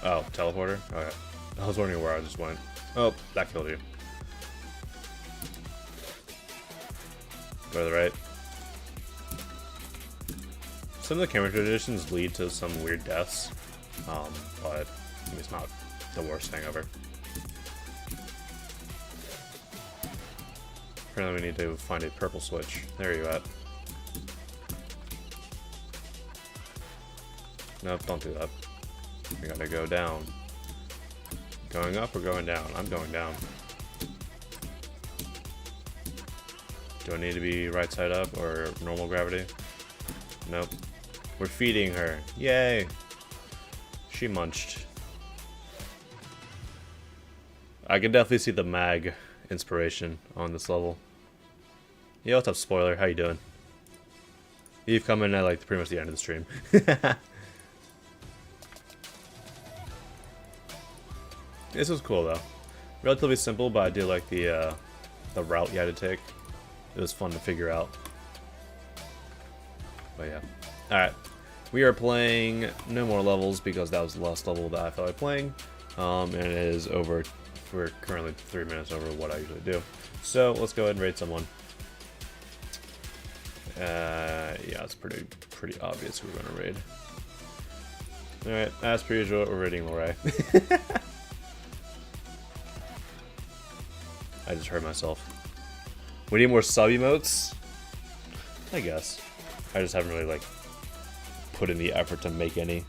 Oh, teleporter? Okay. I was wondering where I just went. Oh, that killed you. Go to the right. Some of the camera traditions lead to some weird deaths, but it's not the worst thing ever. apparently we need to find a purple switch. There you at. Nope, don't do that. We gotta go down. Going up or going down? I'm going down. Do I need to be right side up or normal gravity? Nope. We're feeding her. Yay! She munched. I can definitely see the mag inspiration on this level. Yo, what's up, spoiler? How you doing? You've come in at like pretty much the end of the stream. This was cool though. Relatively simple, but I did like the route you had to take. It was fun to figure out. But yeah. Alright. We are playing no more levels because that was the last level that I felt like playing. And it is over. We're currently 3 minutes over what I usually do. So let's go ahead and raid someone. Yeah, it's pretty obvious who we're gonna raid. Alright, as per usual, we're raiding Lorray. I just heard myself. We need more sub emotes? I guess. I just haven't really, like, put in the effort to make any.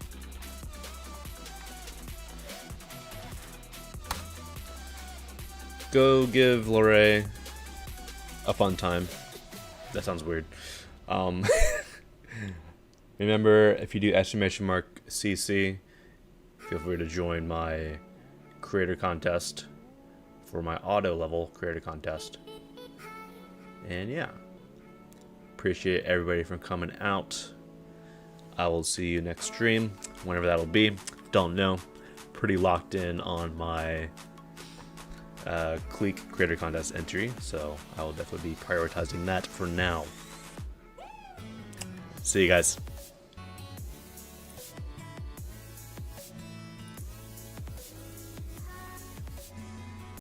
Go give Lorray a fun time. That sounds weird. Remember, if you do !CC, feel free to join my creator contest for my auto level creator contest. And yeah, appreciate everybody for coming out. I will see you next stream, whenever that'll be. Don't know. Pretty locked in on my Clique creator contest entry, so I will definitely be prioritizing that for now. See you guys.